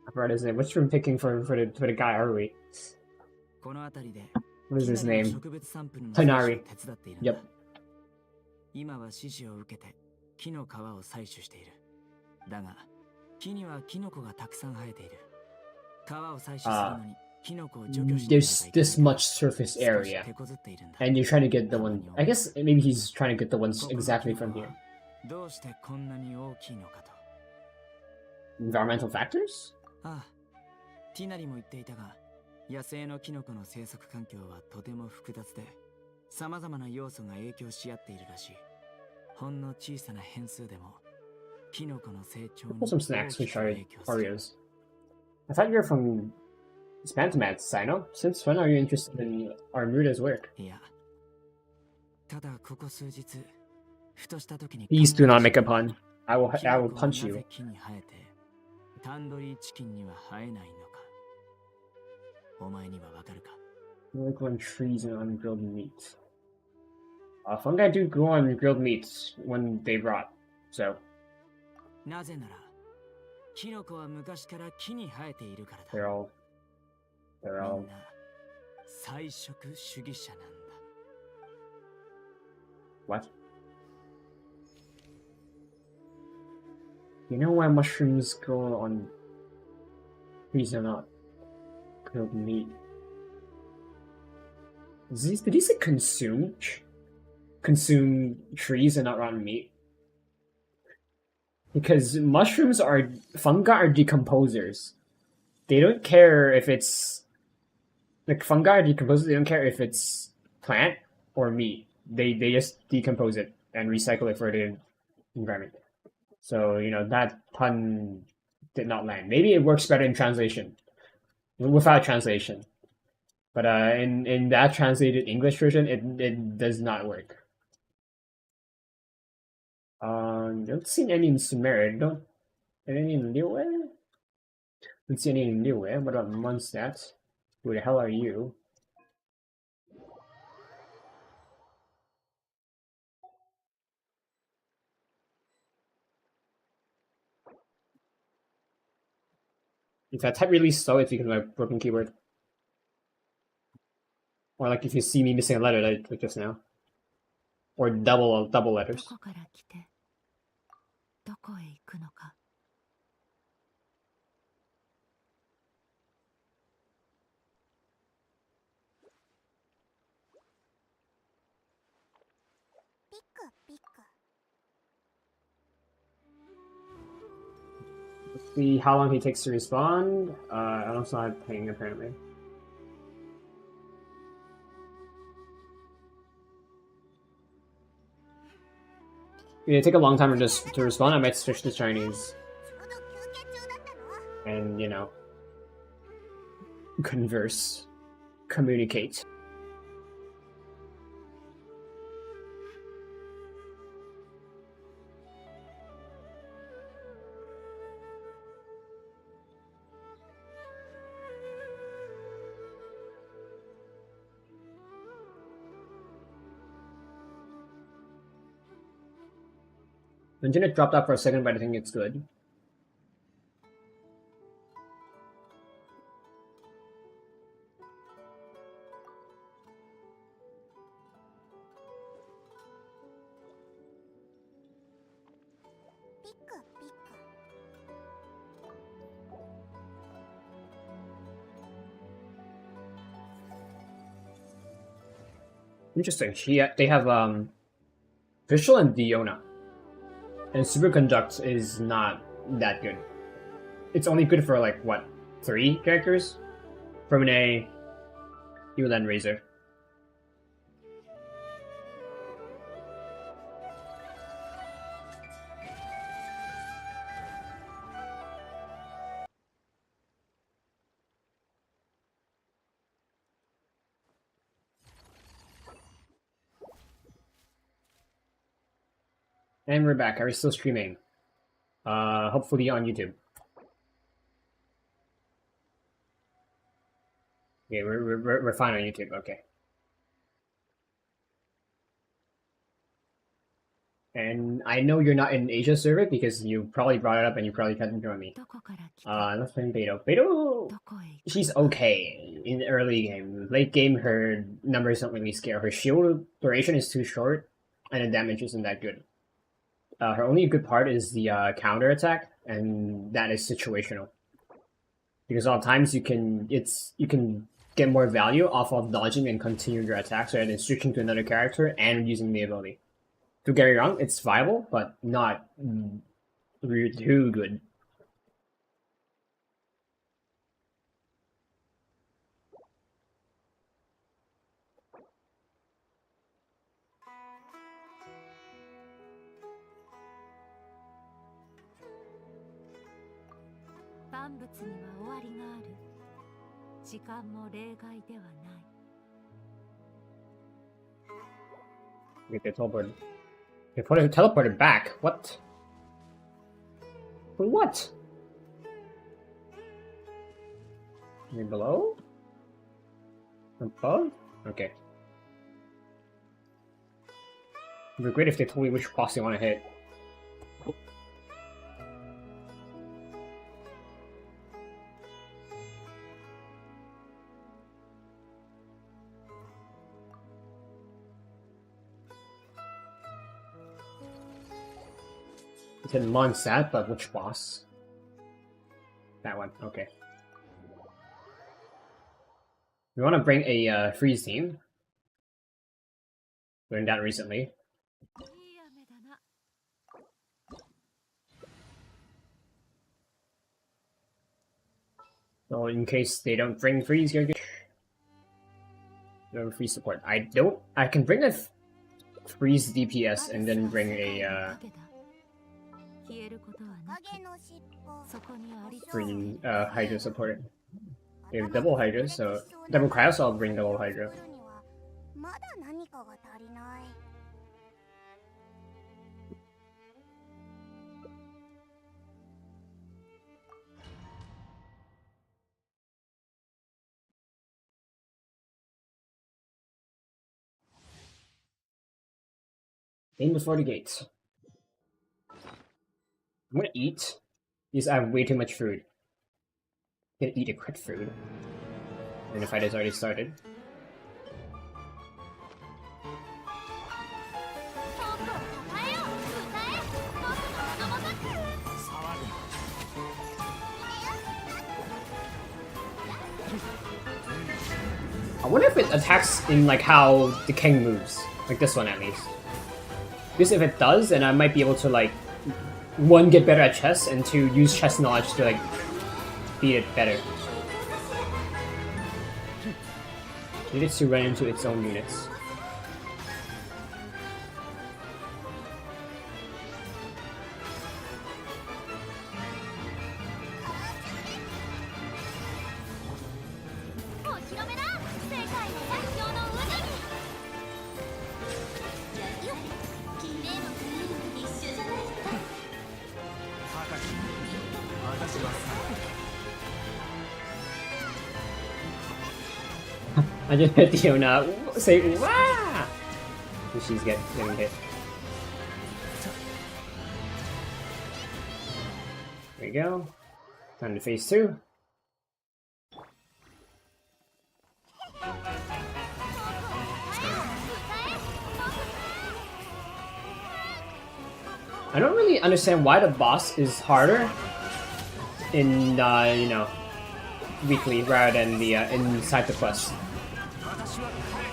I forgot his name. Mushroom picking for the guy, are we? What is his name? Tainari. Yep. 今は指示を受けて木の皮を採取している。だが木にはキノコがたくさん生えている。皮を採取するのにキノコを除去している。There's this much surface area, and you're trying to get the one. I guess maybe he's trying to get the ones exactly from here. どうしてこんなに大きいのかと。Environmental factors? ああ、ティナリも言っていたが、野生のキノコの生息環境はとても複雑で。 様々な要素が影響し合っているらしい。ほんの小さな変数でもキノコの成長に some snacks which are Oreos. I thought you were from It's Pantoman's Sino. Since when are you interested in Armuta's work? いや、ただここ数日、ふとした時に Please do not make a pun. I will punch な you. ぜ木に生えて、タンドリーチキンには生えないのか。お前にはわかるか？ Work on trees and on grilled meat. Fungi do grow on grilled meats when they rot, so なぜなら、キノコは昔から木に生えているからだ。 they're all み all んな菜食主義者なんだ。 what? You know why mushrooms grow on trees and not grilled meat? Did he say consume trees and not rotten meat? Because fungi are decomposers. They don't care if it's like fungi are decomposers. They don't care if it's plant or meat. They just decompose it and recycle it for the environment. So that pun did not land. Maybe it works better in translation, without translation. But in that translated English version, it does not work. Don't see any in Sumeria. Don't any in Liyue? Don't see any in Liyue. What about Mondstadt? Who the hell are you? If I type really slow, it's because of my broken keyboard. Or like if you see me missing a letter like just now. Or double letters. どこから来てどこへ行くのか。ピクピク。 Let's see how long he takes to respond. I'm also not paying apparently. It take a long time to respond. I might switch to Chinese. And converse, communicate. The internet dropped out for a second, but I think it's good. Interesting. They have Visual and Diona. And Superconduct is not that good. It's only good for like what, 3 characters? Promine, Evil and Razor. And we're back. Are we still streaming? Hopefully on YouTube. Okay, we're fine on YouTube. Okay. And I know you're not in Asia server because you probably brought it up and you probably couldn't join me. Let's play Beto. Beto, she's okay in the early game. Late game, her numbers don't really scare. Her shield duration is too short, and the damage isn't that good. Her only good part is the counter attack, and that is situational. Because all times you can get more value off of dodging and continuing your attacks rather than switching to another character and using the ability. Don't get me wrong, it's viable, but not too good. 時間も例外ではない。 Wait, they teleported. They teleported back. What? For what? Are they below? Above? Okay. It'd be great if they told me which boss they want to hit. It said Monsat, but which boss? That one, okay. We want to bring a freeze team. Learned that recently. So in case they don't bring freeze, you're good. No freeze support. I can bring a freeze DPS and then bring a green Hydra support. They have double Hydra, so double cryo, so I'll bring double Hydra. Aim before the gates. I'm gonna eat because I have way too much food. I'm gonna eat a crit food. And the fight has already started. I wonder if it attacks in like how the king moves. Like this one at least. Because if it does, then I might be able to like, one, get better at chess, and two, use chess knowledge to like beat it better. Need it to run into its own units. I just heard Fiona say "Wah!" and she's getting hit. There we go. Time to phase 2. I don't really understand why the boss is harder in you know, weekly rather than the inside the quest.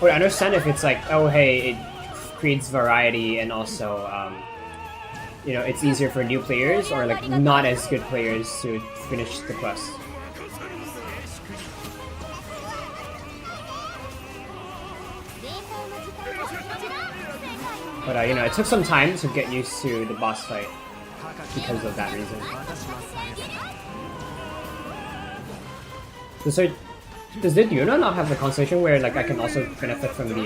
Or I understand if it's like, oh hey, it creates variety and also you know, it's easier for new players or like not as good players to finish the quest. But you know, it took some time to get used to the boss fight because of that reason. Does the Yuna not have the constellation where like I can also benefit from the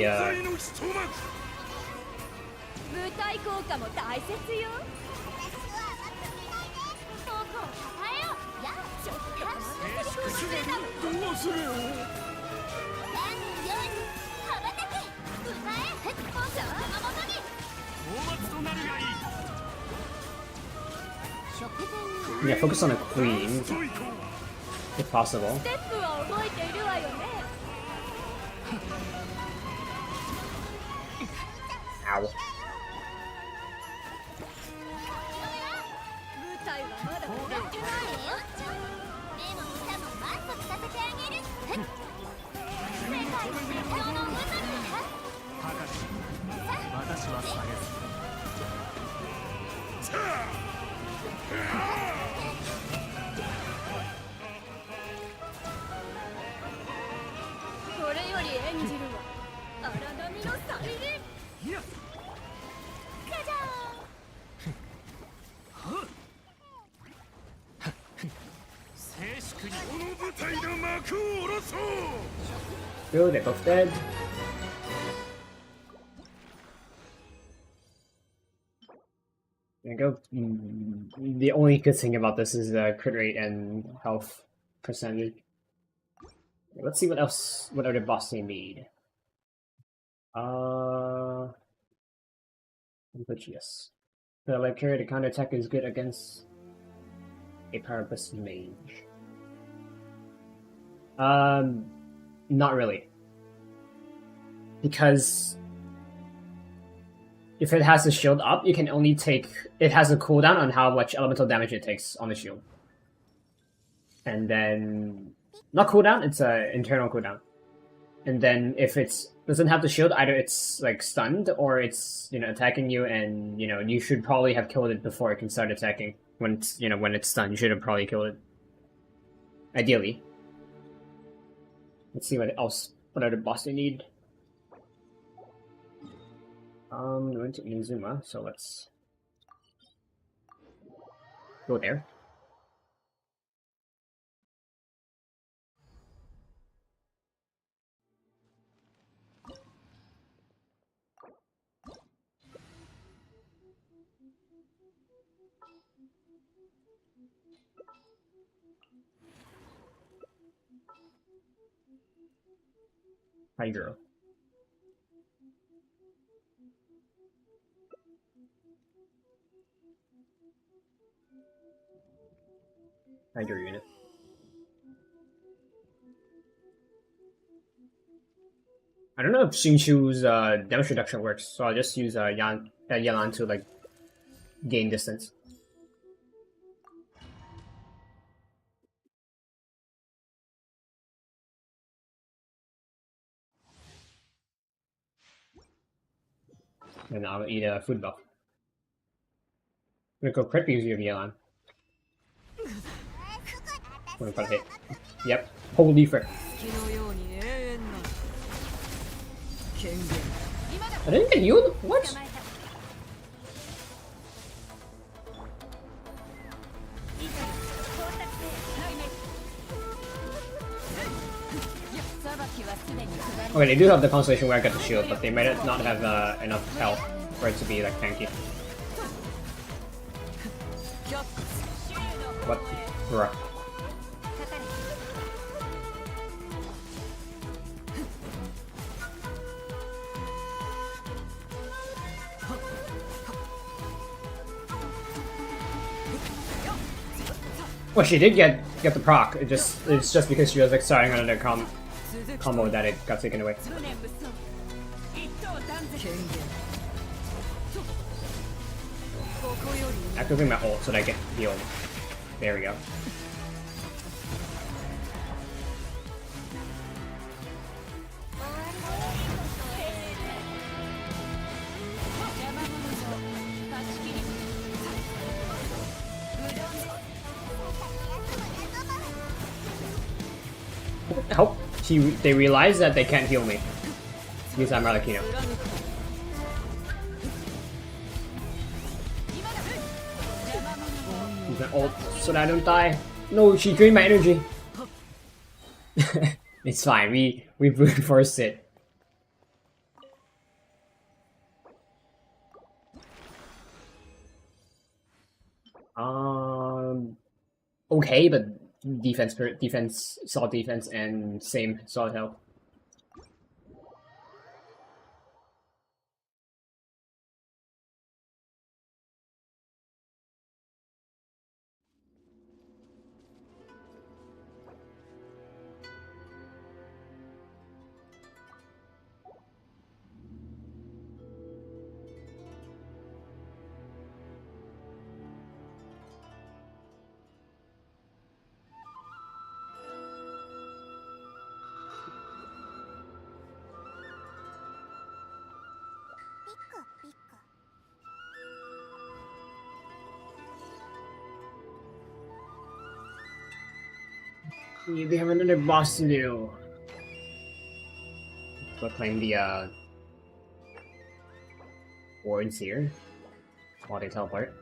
yeah, focus on the queen if possible. Ow. Good, they're both dead. There you go. The only good thing about this is the crit rate and health percentage. Let's see what else, what other boss they need. But yes. The like carry the counter attack is good against a Parabus mage. Not really. Because if it has the shield up, you can only take... It has a cooldown on how much elemental damage it takes on the shield. And then... Not cooldown, it's an internal cooldown. And then if it doesn't have the shield, either it's like stunned or it's, you know, attacking you, and, you know, you should probably have killed it before it can start attacking. When it's, you know, when it's stunned, you should have probably killed it. Ideally. Let's see what else, what other boss they need. We went to Inazuma, so let's go there. Hi, girl. Hydro unit. I don't know if Xingqiu's damage reduction works, so I'll just use Yalan to like gain distance. And I'll eat a food buff. I'm gonna go crit because you have Yalan. I'm gonna hit. Yep. Holy frick. I didn't get healed? What? Okay, they do have the constellation where I got the shield, but they might not have enough health for it to be like tanky. What? Bruh. Well, she did get the proc. It's just because she was like starting on another combo that it got taken away. Activating my ult so that I get healed. There we go. I hope they realize that they can't heal me because I'm Arlecchino. Use my ult so that I don't die. No, she drained my energy. It's fine. We brute forced it. Okay, but defense, solid defense, and same solid health. We have another boss to do. We're playing the wards here while they teleport.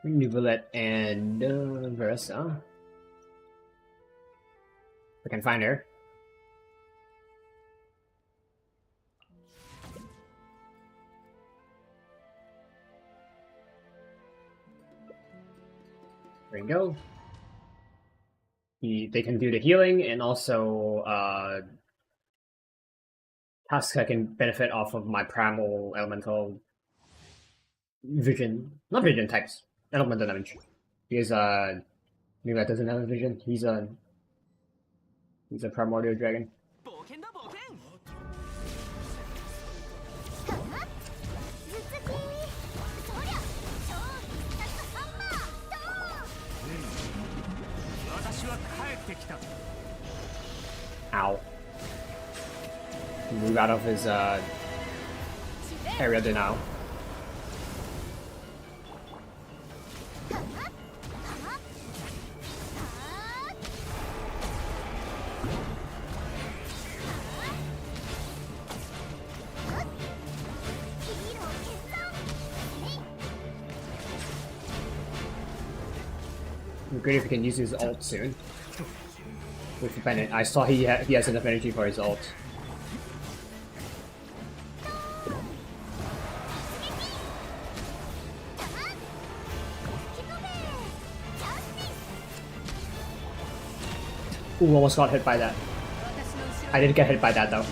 Nuvolet and Versa. I can find her. There you go. They can do the healing and also tasks I can benefit off of my primal elemental vision. Not vision types. Elemental damage. Because Nuvolet doesn't have a vision. He's a primordial dragon. 冒険だ冒険。頭突きそりゃ超必殺ハンマードーン。私は帰ってきた。 Ow. Move out of his area now. Great if he can use his ult soon. With Bennett. I saw he has enough energy for his ult. Ooh, almost got hit by that. I didn't get hit by that though.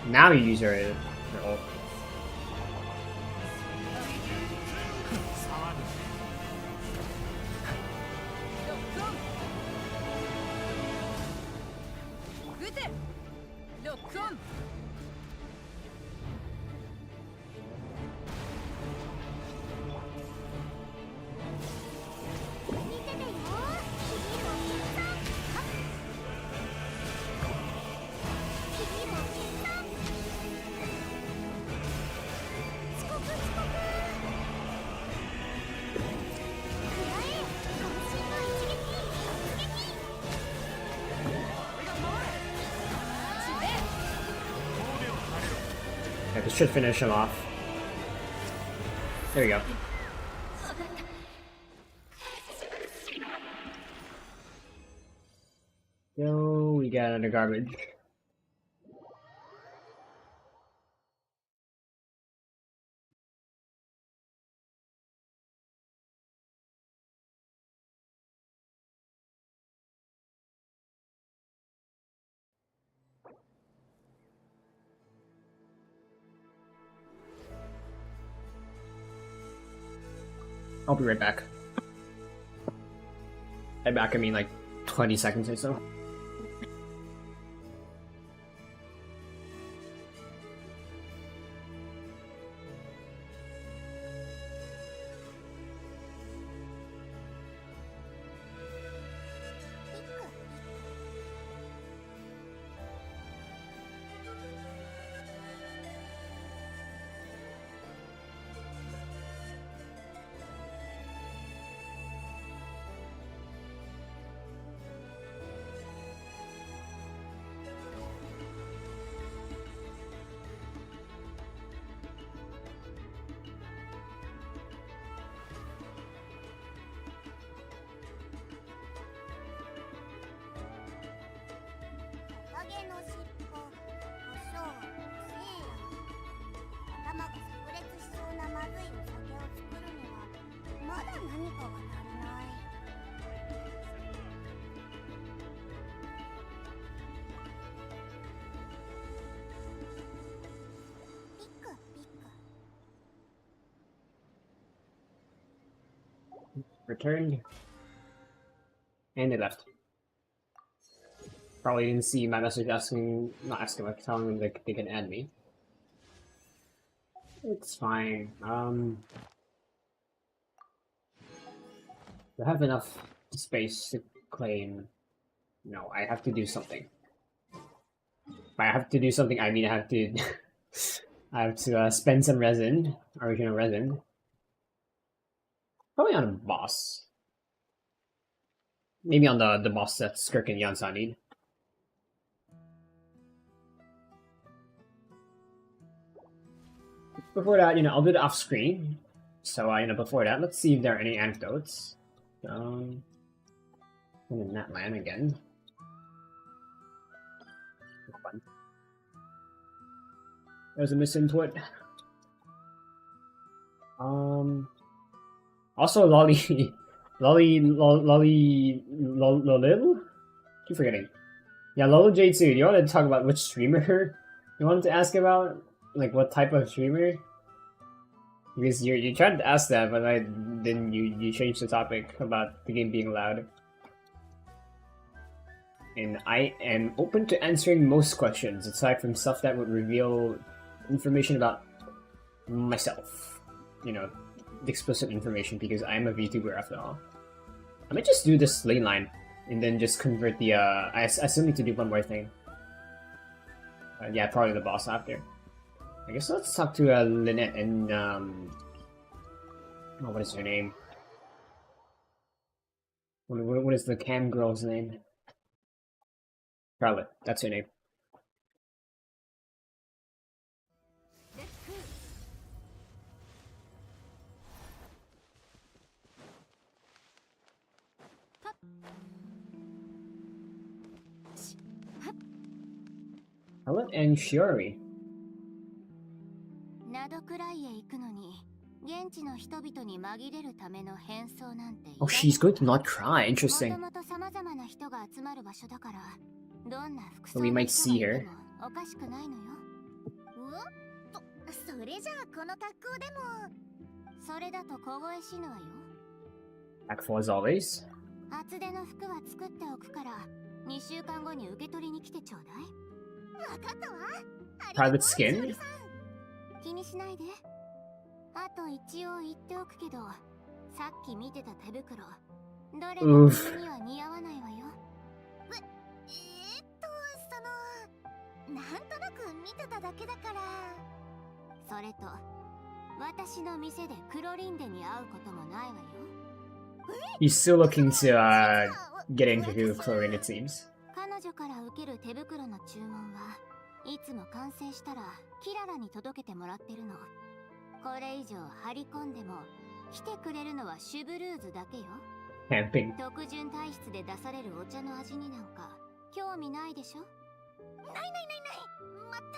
Now you use your ult. Yeah, this should finish him off. There we go. So we got another garbage. I'll be right back. By back I mean like 20 seconds or so. Returned. And they left. Probably didn't see my message asking, not asking, like telling them they can add me. It's fine. I have enough space to claim. No, I have to do something. By I have to do something, I mean I have to I have to spend some resin, original resin. Probably on a boss. Maybe on the boss that Skirk and Yansa need. Before that, I'll do it off screen. So, before that, let's see if there are any anecdotes. I'm in that land again. Fun. There's a misinput. Also, Lolly, Lolil? Keep forgetting. Yeah, Lolo J2. Do you want to talk about which streamer you wanted to ask about? Like, what type of streamer? Because you tried to ask that, but then you changed the topic about the game being loud. And I am open to answering most questions, aside from stuff that would reveal information about myself. The explicit information, because I'm a VTuber after all. I might just do this lane line, and then just convert the, I still need to do one more thing. Yeah, probably the boss after. I guess let's talk to Lynette and, what is her name? What is the cam girl's name? Charlotte, that's her name. Charlotte and Shiori. ナドくらいへ行くのに、現地の人々に紛れるための変装なんて。Oh, she's going to not cry. Interesting. もともと様々な人が集まる場所だから、どんな服装 We の might 人 see がい her. てもおかしくないのよ。おっと、それじゃあこの格好でも。それだと凍え死ぬわよ。Back for as always. 厚手の服は作っておくから、2週間後に受け取りに来てちょうだい。わかったわ。 Private skin? 気にしないで。あと一応言っておくけど、さっき見てた手袋、どれも君には似合わないわよ。なんとなく見てただけだから。それと、私の店でクロリンデに会うこともないわよ。He's still looking to get into Chlorine, it seems. 彼女から受ける手袋の注文はいつも完成したらキララに届けてもらってるの。これ以上張り込んでも来てくれるのはシュブルーズだけよ。Camping. 特潤体質で出されるお茶の味になんか興味ないでしょ。ない。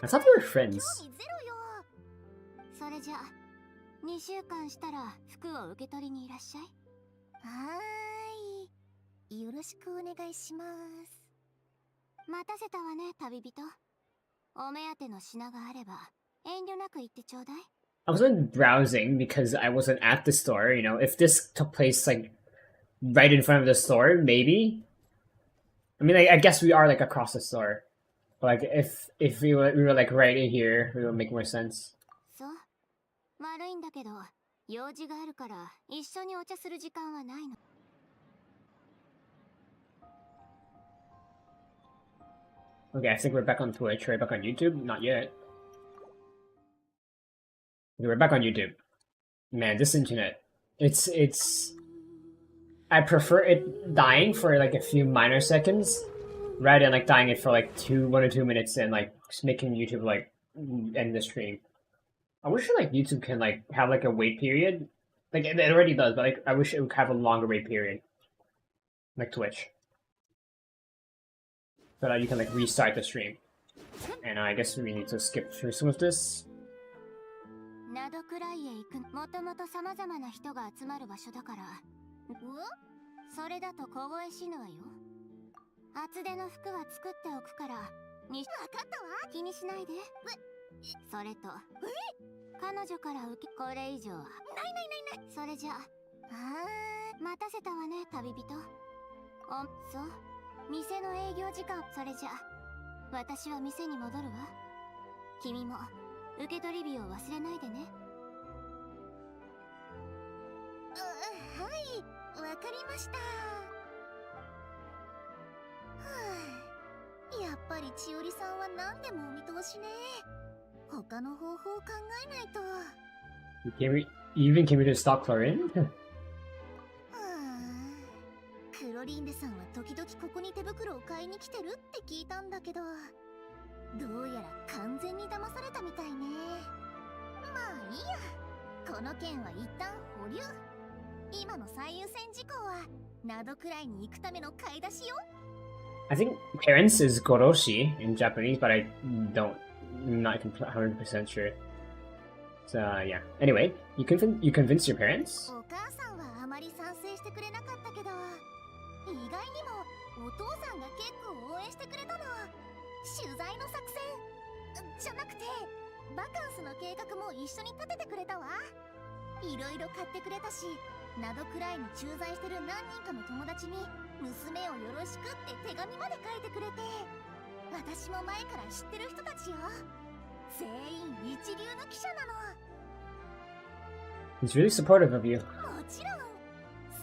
I thought they were friends. 興味ゼロよ。それじゃあ2週間したら服を受け取りにいらっしゃい。はーい。よろしくお願いします。待たせたわね、旅人。お目当ての品があれば遠慮なく言ってちょうだい。I wasn't browsing because I wasn't at the store. If this took place like right in front of the store, maybe. I mean, I guess we are like across the store. But, like if we were like right in here, it would make more sense. そう。悪いんだけど、用事があるから一緒にお茶する時間はないの。Okay, I think we're back on Twitch. We're back on YouTube? Not yet. Okay, we're back on YouTube. Man, this internet. It's... I prefer it dying for like a few minor seconds rather than like dying it for like 1 or 2 minutes and like just making YouTube like end the stream. I wish like YouTube can like have like a wait period. Like it already does, but like I wish it would have a longer wait period. Like Twitch. So that you can like restart the stream. And I guess we need to skip through some of this. ナドくらいへ行く。もともと様々な人が集まる場所だから。それだと凍え死ぬわよ。厚手の服は作っておくから。わかったわ。気にしないで。それと、彼女から受け、これ以上は。ない。それじゃあ、待たせたわね、旅人。そう。店の営業時間。それじゃあ、私は店に戻るわ。君も受け取り日を忘れないでね。はい、わかりました。やっぱり千織さんは何でもお見通しね。他の方法を考えないと。You even came here to stop Chlorine? クロリンデさんは時々ここに手袋を買いに来てるって聞いたんだけど、どうやら完全に騙されたみたいね。まあこの件は一旦保留。今の最優先事項はナドくらいに行くための買い出しよ。I think parents is goroshi in Japanese, but I'm not 100% sure. So yeah. Anyway, you convinced your parents? お母さんはあまり賛成してくれなかったけど、意外にもお父さんが結構応援してくれたの。取材の作戦じゃなくて、バカンスの計画も一緒に立ててくれたわ。いろいろ買ってくれたし、ナドくらいに駐在してる何人かの友達に娘をよろしくって手紙まで書いてくれて、私も前から知ってる人たちよ。全員一流の記者なの。He's really supportive of you. もちろん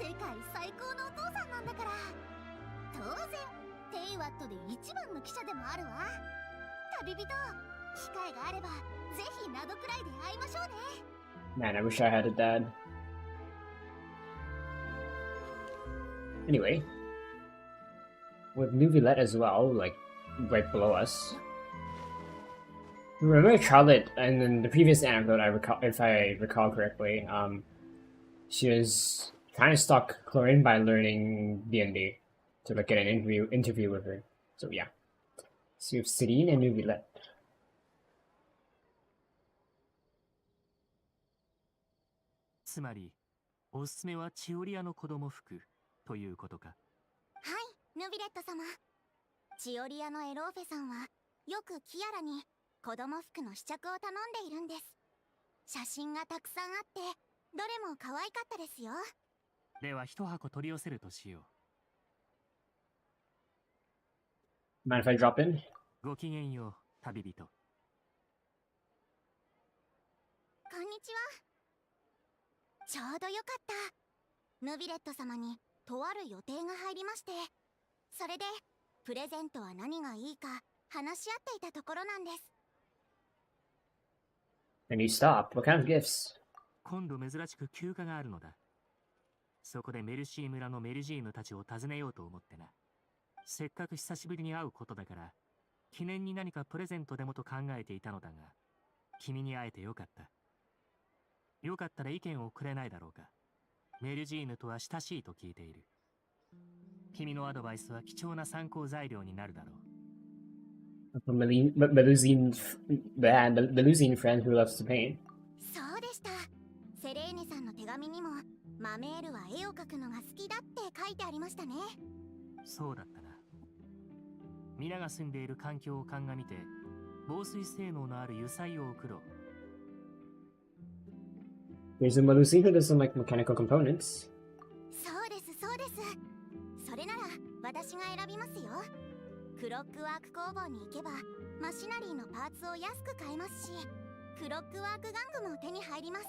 世界最高のお父さんなんだから。当然テイワットで一番の記者でもあるわ。旅人、機会があればぜひナドくらいで会いましょうね。 Man, I wish I had a dad. Anyway, with New Villette as well, like right below us. Remember Charlotte, and in the previous anecdote, if I recall correctly, she was trying to stalk Chlorine by learning D&D to like get an interview with her. So yeah, so you have Seelie and New Villette. つまり、おすすめはチオリアの子供服ということか。はい、ヌビレット様。チオリアのエローフェさんはよくキアラに子供服の試着を頼んでいるんです。写真がたくさんあってどれも可愛かったですよ。では一箱取り寄せるとしよ Mind if I drop in? う。ごきげんよう、旅人。こんにちは。ちょうどよかった。ヌビレット様にとある予定が入りまして、それでプレゼントは何がいいか話し合っていたところなんです。And you stop. What kind of gifts? 今度珍しく休暇があるのだ。そこでメルシー村のメルジーヌたちを訪ねようと思ってな。せっかく久しぶりに会うことだから、記念に何かプレゼントでもと考えていたのだが、君に会えてよかった。よかったら意見をくれないだろうか。メルジーヌとは親しいと聞いている。君のアドバイスは貴重な参考材料になるだろう。Belusine friend who loves to paint. そうでした。セレーネさんの手紙にもマメールは絵を描くのが好きだって書いてありましたね。そうだったな。皆が住んでいる環境を鑑みて、防水性能のある油彩を送ろう。There's a Melusine who does some like mechanical components. そうですそうです。それなら私が選びますよ。クロックワーク工房に行けばマシナリーのパーツを安く買えますし、クロックワーク玩具も手に入ります。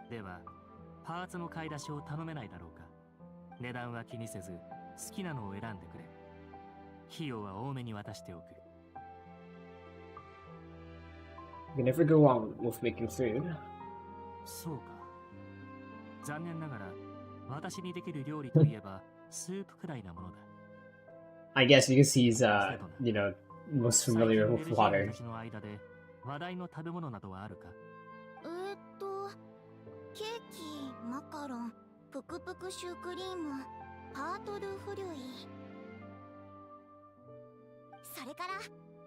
では、パーツの買い出しを頼めないだろうか。値段は気にせず、好きなのを選んでくれ。費用は多めに渡しておく。You can never go wrong with making food. そうか。残念ながら、私にできる料理といえば、スープくらいなものだ。I guess because he's, you know, most familiar with 最近 water. メルジーヌたちの間で話題の食べ物などはあるか。ケーキ、マカロン、プクプクシュークリーム、パートルフリュイ。それから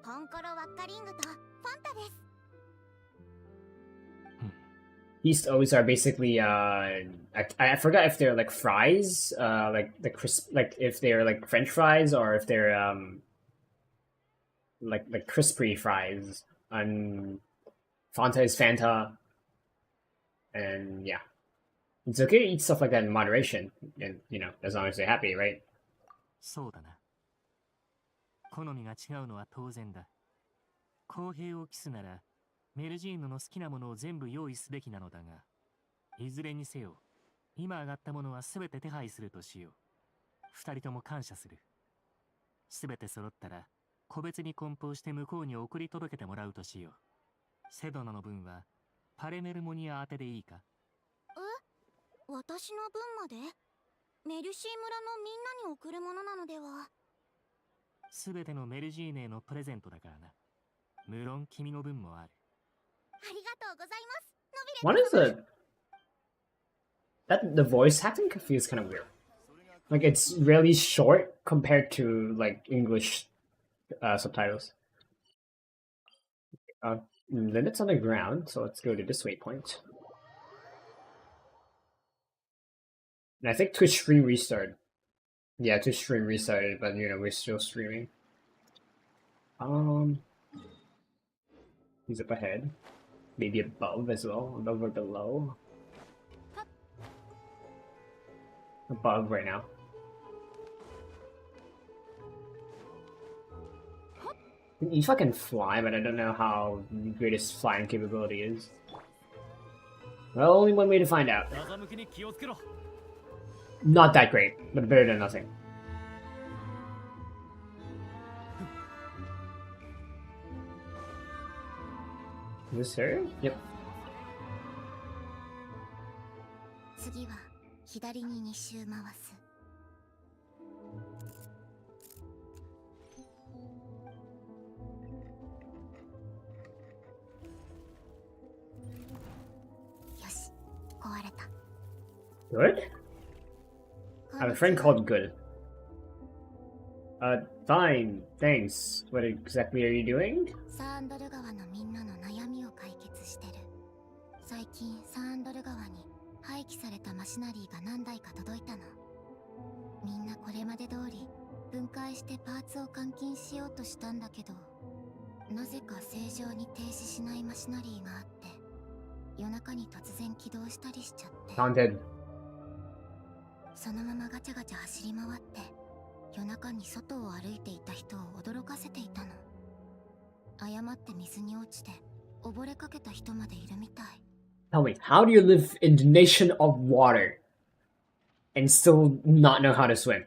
コンコロワッカリングとファンタです。East-O's are basically, I forgot if they're like fries, like the crisp, like if they're like French fries or if they're, like crispy fries. And Fanta is Fanta. And yeah. It's okay to eat stuff like that in moderation. And, you know, as long as they're happy, right? そうだな。好みが違うのは当然だ。公平を期すなら、メルジーヌの好きなものを全部用意すべきなのだが、いずれにせよ、今上がったものはすべて手配するとしよう。二人とも感謝する。すべて揃ったら、個別に梱包して向こうに送り届けてもらうとしよう。セドナの分は、パレネルモニア宛てでいいか？私の分まで？メルシー村のみんなに送るものなのでは？すべてのメルジーネへのプレゼントだからな。無論君の分もある。ありがとうございます。What is That the voice acting feels kind of weird. Like it's really short compared to like English subtitles. Limits on the ground, so let's go to this waypoint. And I think Twitch stream restarted. Yeah, Twitch stream restarted, but you know we're still streaming. He's up ahead, maybe above as well, above or below. Above right now. You fucking fly, but I don't know how great his flying capability is. Well, only one way to find out. Not that great, but better than nothing. Is this her? Yep. 次は左に2周回す。よし、壊れた。Good? I have a friend called Good. Fine, thanks. What exactly are you doing? サーンドル川のみんなの悩みを解決してる。最近サーンドル川に廃棄されたマシナリーが何台か届いたの。みんなこれまで通り分解してパーツを換金しようとしたんだけど、なぜか正常に停止しないマシナリーがあって、夜中に突然起動したりしちゃって。Haunted. そのままガチャガチャ走り回って、夜中に外を歩いていた人を驚かせていたの。誤って水に落ちて溺れかけた人までいるみたい。Tell me, how do you live in the nation of water and still not know how to swim?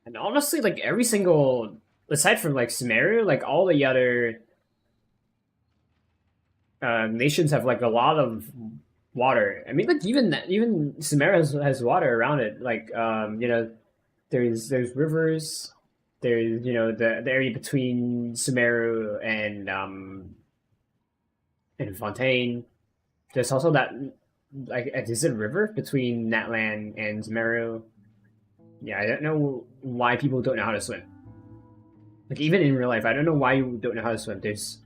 And honestly, like every single, aside from like Sumeru, like all the other nations have like a lot of water. I mean, like even Sumeru has water around it. Like you know, there's rivers. There's you know the area between Sumeru and Fontaine. There's also that like is it a river between Natlan and Sumeru? Yeah, I don't know why people don't know how to swim. Like even in real life, I don't know why you don't know how to swim. There's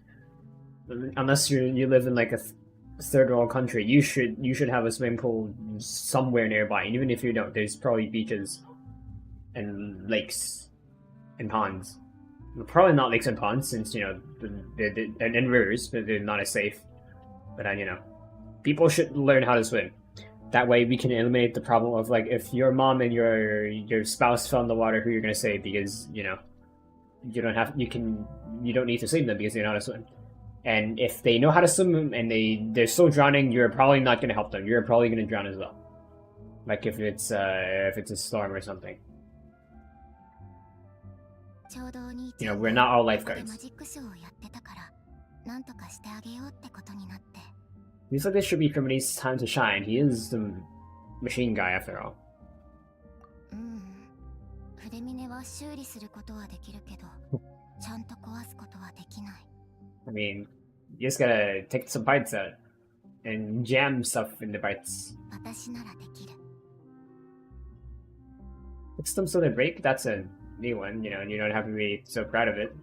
unless you live in like a third world country, you should have a swimming pool somewhere nearby. And even if you don't, there's probably beaches and lakes and ponds. Probably not lakes and ponds, since you know and rivers, but they're not as safe. But you know, people should learn how to swim. That way, we can eliminate the problem of like if your mom and your spouse fell in the water, who you're gonna save, because you know you don't need to save them because they know how to swim. And if they know how to swim and they're still drowning, you're probably not gonna help them. You're probably gonna drown as well. Like if it's a storm or something. You know, we're not all lifeguards. Seems like this should be Crimini's time to shine. He is the machine guy after all. I mean, you just gotta take some parts out and jam stuff in the parts. Fix them so they break? That's a new one, you know, and you don't have to be so proud of it.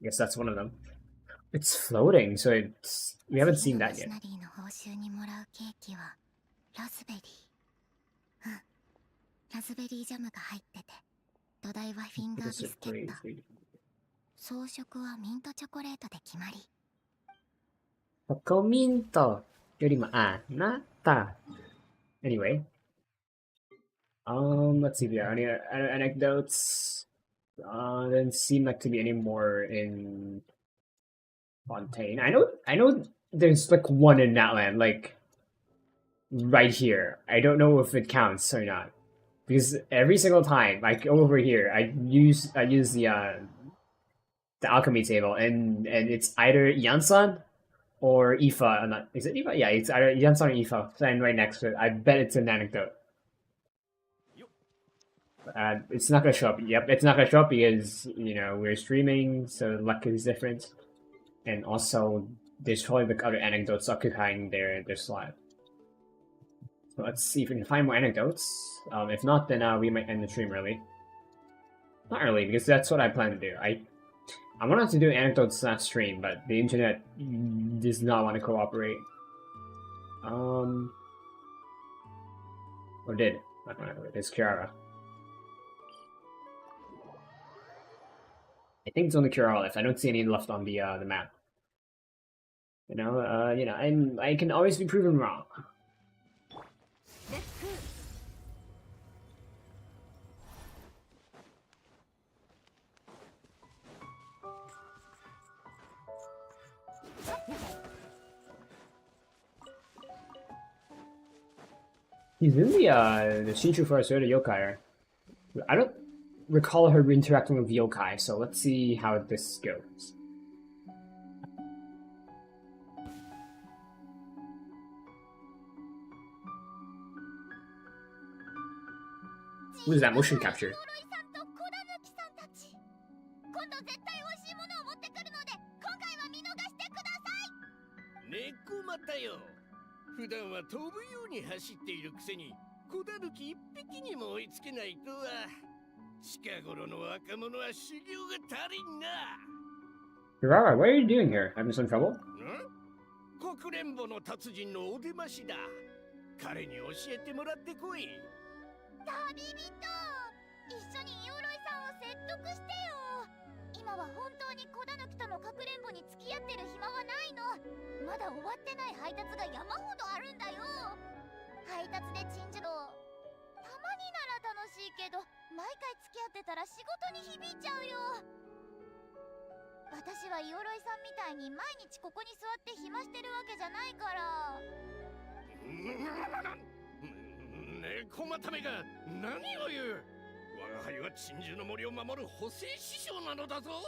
Guess that's one of them. It's floating, so we haven't seen that yet. This is crazy. Chocominto. Anyway. Let's see if there are any anecdotes. Doesn't seem like to be any more in Fontaine. I know there's like one in Natland, like right here. I don't know if it counts or not. Because every single time I go over here, I use the alchemy table and it's either Yansan or Ifa. Not, is it Ifa? Yeah, it's either Yansong or Ifa. And right next to it. I bet it's an anecdote. It's not gonna show up. Yep, it's not gonna show up because we're streaming, so luck is different, and also there's probably like other anecdotes occupying their slot. So let's see if we can find more anecdotes. If not, then we might end the stream early. Not early because that's what I plan to do. I wanted to do anecdotes last stream, but the internet does not want to cooperate. Or did not want to cooperate. It's Kiara. I think it's only Kiara left. I don't see any left on the map. I can always be proven wrong. He's in the Shinshu Forest or the yokai. I don't recall her interacting with yokai, so let's see how this goes. What is that motion capture? 普段は飛ぶように走っているくせに小狸一匹にも追いつけないとは近頃の若者は修行が足りんな。 Kirara, what are you doing here? Having some trouble? かくれんぼの達人のお出ましだ。彼に教えてもらってこい。旅人、一緒にイオロイさんを説得してよ。今は本当に小狸とのかくれんぼに付き合ってる暇はないの。まだ終わってない配達が山ほどあるんだよ。配達で鎮守道、たまになら楽しいけど毎回付き合ってたら仕事に響いちゃうよ。私はイオロイさんみたいに毎日ここに座って暇してるわけじゃないから。猫まためが何を言う。我が輩は鎮守の森を守る補正師匠なのだぞ。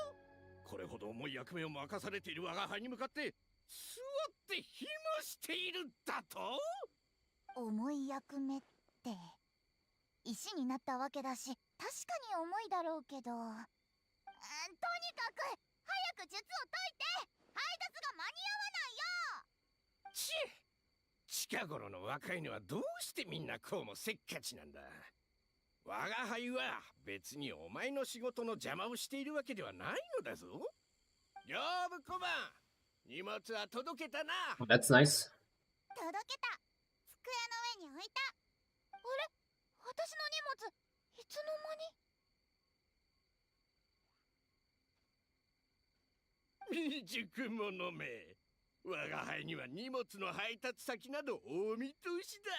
これほど重い役目を任されている我が輩に向かって座って暇しているだと。重い役目って石になったわけだし確かに重いだろうけど、とにかく早く術を解いて配達が間に合わないよ。近頃の若いのはどうしてみんなこうもせっかちなんだ。我が輩は別にお前の仕事の邪魔をしているわけではないのだぞ。両部小判、荷物は届けたな。Oh, that's nice. 届けた。机の上に置いた。あれ、私の荷物いつの間に。未熟者め、我が輩には荷物の配達先などお見通しだ。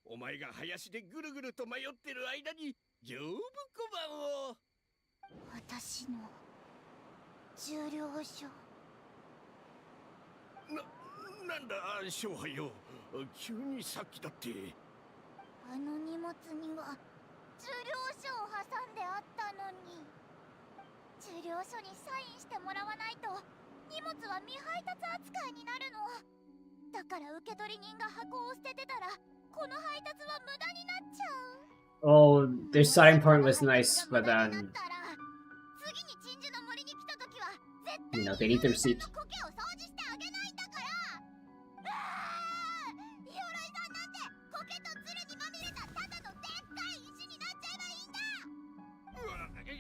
お前が林でぐるぐると迷ってる間に丈夫小判を。私の重量書。なんだ勝敗よ、急にさっきだって。あの荷物には重量書を挟んであったのに。重量書にサインしてもらわないと荷物は未配達扱いになるの。だから受け取り人が箱を捨ててたらこの配達は無駄になっちゃう。 Oh, their starting point was nice, but 次に鎮守の森に来た時は絶対 you know, they need the receipt. コケを掃除してあげないんだから。イオロイさんなんてコケとツルにまみれたただのでっかい石になっちゃえばいいんだ。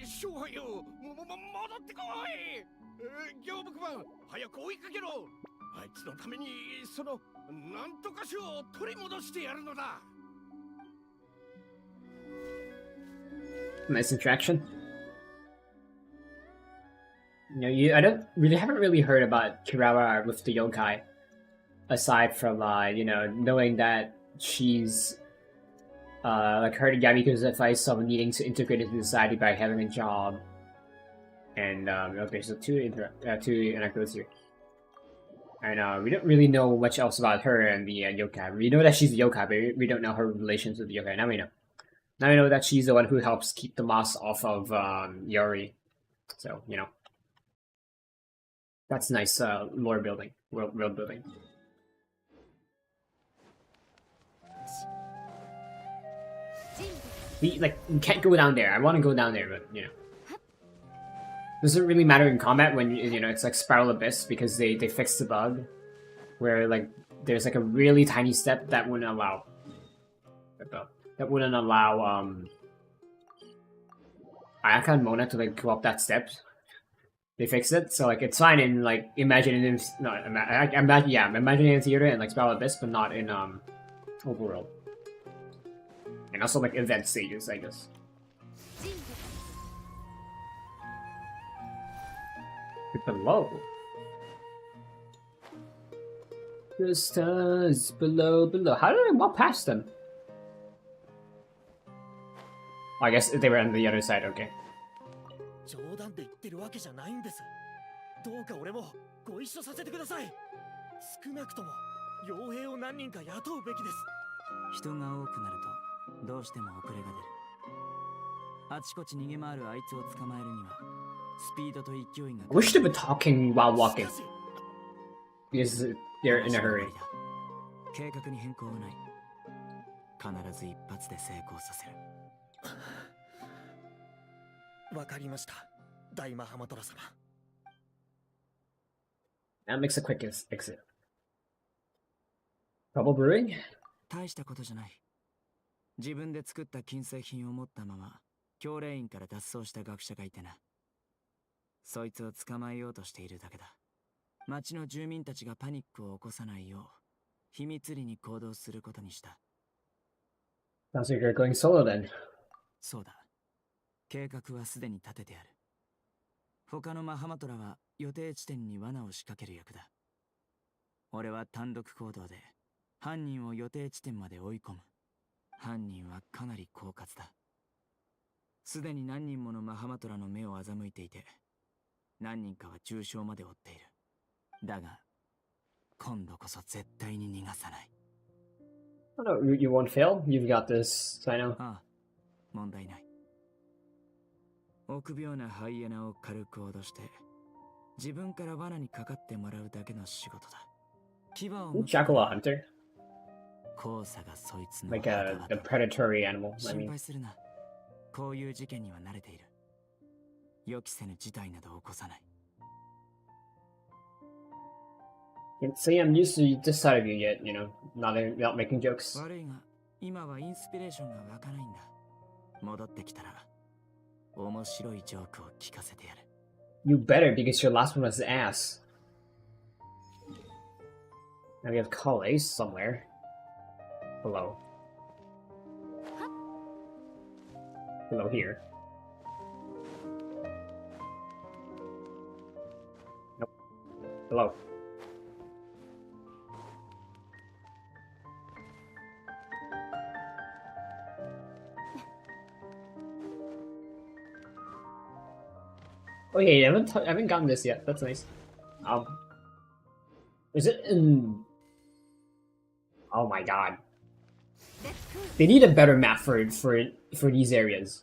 勝敗よ、戻ってこい。行部小判、早く追いかけろ。あいつのためにそのなんとかしを取り戻してやるのだ。 Nice interaction. I haven't really heard about Kirara with the yokai, aside from knowing that she's like heard Yamiku's advice of needing to integrate into society by having a job. And okay, so two anecdotes here. And we don't really know much else about her and the yokai. We know that she's a yokai, but we don't know her relations with the yokai. Now we know. Now we know that she's the one who helps keep the moss off of Yori. So, That's nice lore building, world building. We can't go down there. I want to go down there, but you know, doesn't really matter in combat when you know it's like Spiral Abyss because they fixed the bug where like there's like a really tiny step that wouldn't allow Ayaka and Mona to like go up that step. They fixed it, so like it's fine in like Imaginarium Theater and like Spiral Abyss, but not in Overworld. And also like event stages, I guess. Below. The stars below. How did I walk past them? Oh, I guess they were on the other side, okay. 冗談で言ってるわけじゃないんです。どうか俺もご一緒させてください。少なくとも傭兵を何人か雇うべきです。人が多くなるとどうしても遅れが出る。あちこち逃げ回るあいつを捕まえるにはスピードと勢いが。I wish they were talking while walking. Because they're in a hurry. 計画に変更はない。必ず一発で成功させる。わかりました。大マハマトラ様。That makes a quick exit. Trouble brewing? 大したことじゃない。自分で作った金製品を持ったまま教令院から脱走した学者がいてな。そいつを捕まえようとしているだけだ。町の住民たちがパニックを起こさないよう秘密裏に行動することにした。Sounds like you're going solo then. そうだ。計画はすでに立ててある。他のマハマトラは予定地点に罠を仕掛ける役だ。俺は単独行動で犯人を予定地点まで追い込む。犯人はかなり狡猾だ。すでに何人ものマハマトラの目を欺いていて、何人かは重傷まで負っている。だが、今度こそ絶対に逃がさない。Oh no, you won't fail? You've got this, Sino. ああ、問題ない。臆病なハイエナを軽く脅して、自分から罠にかかってもらうだけの仕事だ。牙を持つ。Jackal hunter? 黄砂がそいつの Like a predatory animal, I 心 mean. 配するな。こういう事件には慣れている。予期せぬ事態など起こさない。Can't say I'm used to this side of you yet, you know, not making jokes. 悪いが、今はインスピレーションが湧かないんだ。戻ってきたら、面白いジョークを聞かせてやる。You better, because your last one was ass. Now we have Calais somewhere. Below. Below here. Nope. Below. Oh yeah, I haven't gotten this yet. That's nice. Is it in? Oh my god. They need a better map for these areas.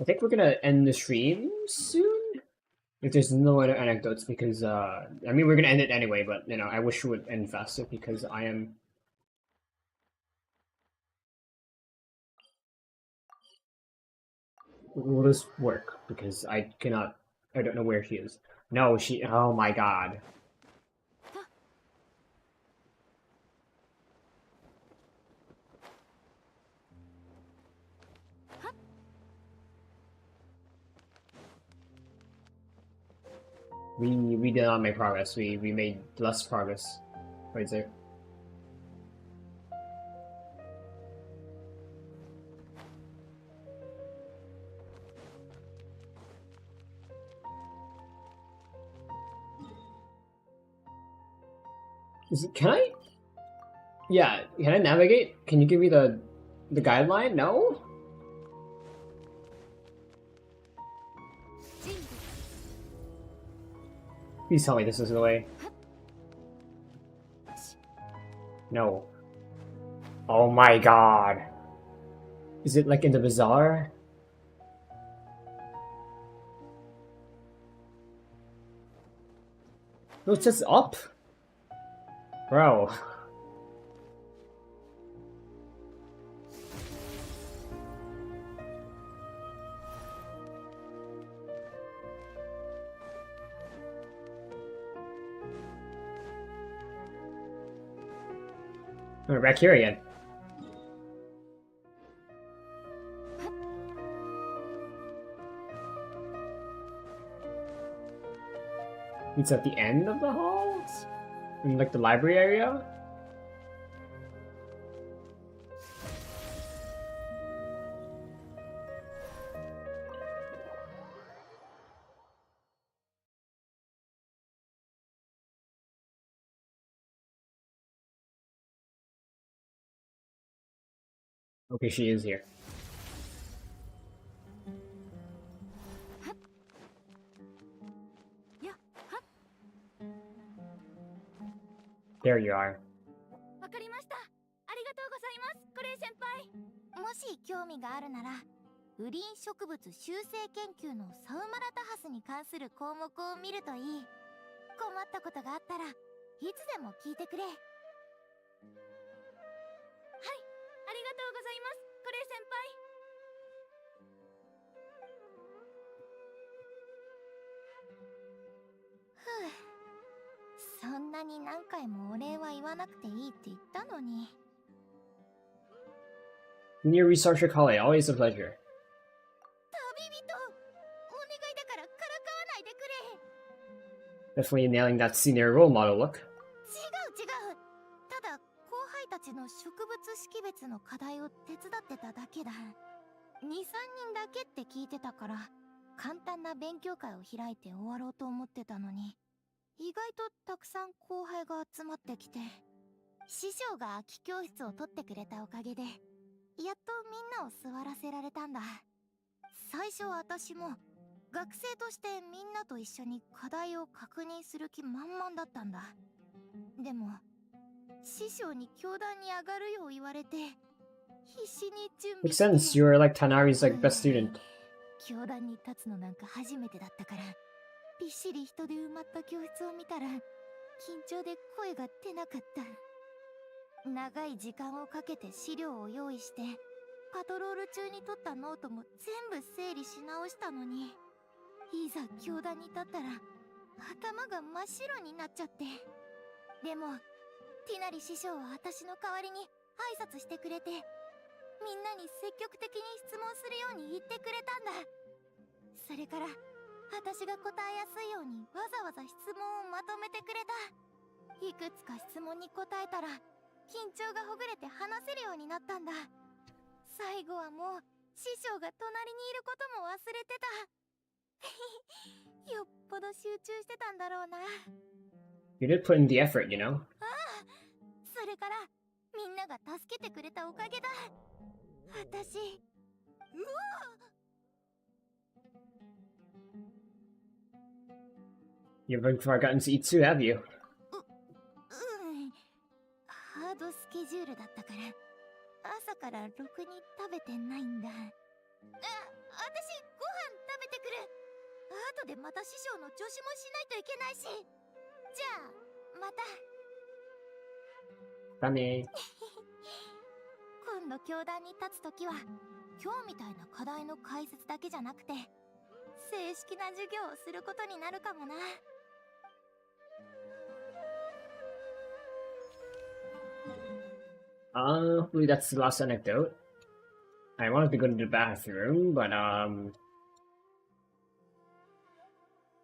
I think we're gonna end the stream soon. If there's no other anecdotes, because I mean we're gonna end it anyway, but you know I wish it would end faster because I am. Will this work? Because I cannot. I don't know where she is. No, she. Oh my god. We did not make progress. We made less progress. Right there. Can I? Yeah, can I navigate? Can you give me the guideline? No? Please tell me this is the way. No. Oh my god. Is it like in the bazaar? No, it's just up. Bro. We're back here again. It's at the end of the hall? In like the library area? Okay, she is here. There you are. わかりました。ありがとうございます、クレイ先輩。もし興味があるなら、雨林植物習性研究のサウマラタハスに関する項目を見るといい。困ったことがあったらいつでも聞いてくれ。はい、ありがとうございます、クレイ先輩。そんなに何回もお礼は言わなくていいって言ったのに。Near Researcher College, always a pleasure. 旅人、お願いだからからかわないでくれ。 Definitely nailing that senior role model look. 違う。ただ後輩たちの植物識別の課題を手伝ってただけだ。2、3人だけって聞いてたから簡単な勉強会を開いて終わろうと思ってたのに、意外とたくさん後輩が集まってきて、師匠が空き教室を取ってくれたおかげでやっとみんなを座らせられたんだ。最初私も学生としてみんなと一緒に課題を確認する気満々だったんだ。でも師匠に教壇に上がるよう言われて必死に準備 Makes sense, you're like Tanari's like best student. 教壇に立つのなんか初めてだったから、びっしり人で埋まった教室を見たら緊張で声が出なかった。長い時間をかけて資料を用意してパトロール中に取ったノートも全部整理し直したのに、いざ教壇に立ったら頭が真っ白になっちゃって。でもティナリ師匠は私の代わりに挨拶してくれて、みんなに積極的に質問するように言ってくれたんだ。それから私が答えやすいようにわざわざ質問をまとめてくれた。いくつか質問に答えたら緊張がほぐれて話せるようになったんだ。最後はもう師匠が隣にいることも忘れてた。よっぽど集中してたんだろうな。You did put in the effort, you know? ああ、それからみんなが助けてくれたおかげだ。私、うわYou've forgotten to eat too, have you? ハードスケジュールだったから朝からろくに食べてないんだ。私ご飯食べてくる。後でまた師匠の助手もしないといけないし。じゃあまた。だね。今度教壇に立つときは今日みたいな課題の解説だけじゃなくて正式な授業をすることになるかもな。Hopefully that's the last anecdote. I wanted to go to the bathroom, but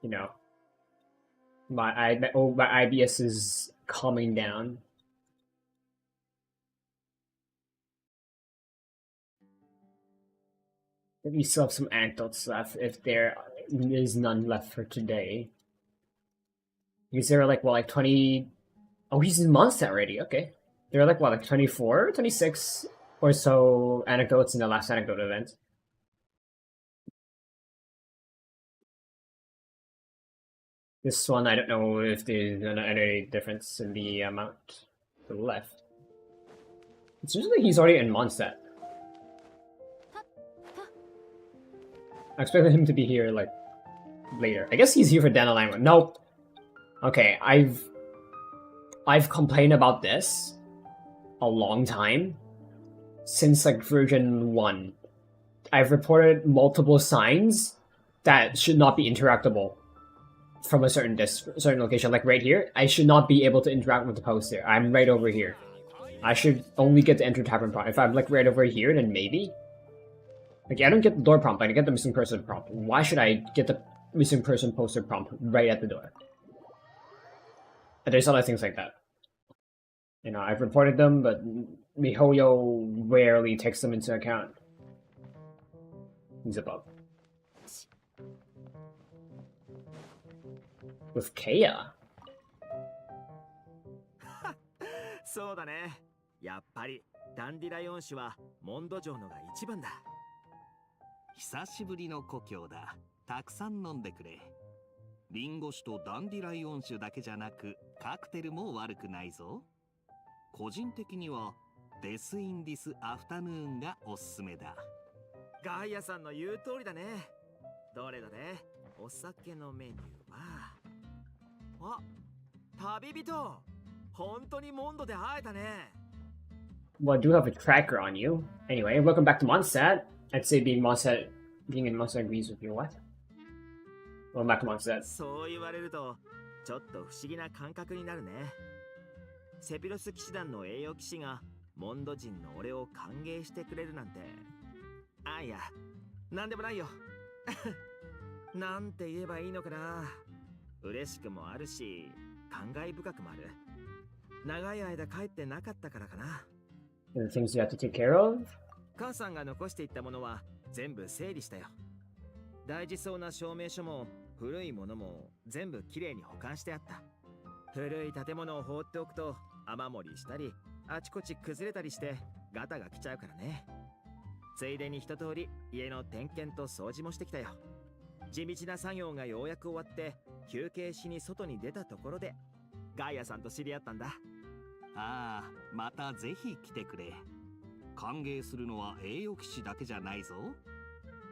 you know, my IBS is calming down. We still have some anecdotes left, if there is none left for today. Because there are like, well, like 20... Oh, he's in Mondstadt already, okay. There are like, what, like 24, 26 or so anecdotes in the last anecdote event. This one, I don't know if there's any difference in the amount to the left. It seems like he's already in Mondstadt. I expected him to be here, like, later. I guess he's here for Dandelion 1. Nope. Okay, I've complained about this a long time. Since, like, version 1. I've reported multiple signs that should not be interactable from a certain location. Like right here, I should not be able to interact with the poster. I'm right over here. I should only get the enter tavern prompt. If I'm like right over here, then maybe. Like I don't get the door prompt, but I get the missing person prompt. Why should I get the missing person poster prompt right at the door? And there's other things like that. You know, I've reported them, but miHoYo rarely takes them into account. He's above. With Kea. そうだね。やっぱりダンディライオン種はモンド城のが一番だ。久しぶりの故郷だ。たくさん飲んでくれ。リンゴ酒とダンディライオン酒だけじゃなく、カクテルも悪くないぞ。個人的にはデス・イン・ディス・アフタヌーンがおすすめだ。ガイアさんの言う通りだね。どれどれ、お酒のメニューは。あ、旅人。本当にモンドで会えたね。Well, I do have a tracker on you. Anyway, welcome back to Mondstadt. I'd say being in Mondstadt agrees with you. What? Welcome back to Mondstadt. そう言われると、ちょっと不思議な感覚になるね。セピロス騎士団の栄誉騎士がモンド人の俺を歓迎してくれるなんて。あ、いや、なんでもないよ。なんて言えばいいのかな。嬉しくもあるし、感慨深くもある。長い間帰ってなかったからかな。The things you have to take care of? 母さんが残していったものは全部整理したよ。大事そうな証明書も古いものも全部きれいに保管してあった。古い建物を放っておくと雨漏りしたりあちこち崩れたりしてガタが来ちゃうからね。ついでに一通り家の点検と掃除もしてきたよ。地道な作業がようやく終わって休憩しに外に出たところでガイアさんと知り合ったんだ。ああ、またぜひ来てくれ。歓迎するのは栄誉騎士だけじゃないぞ。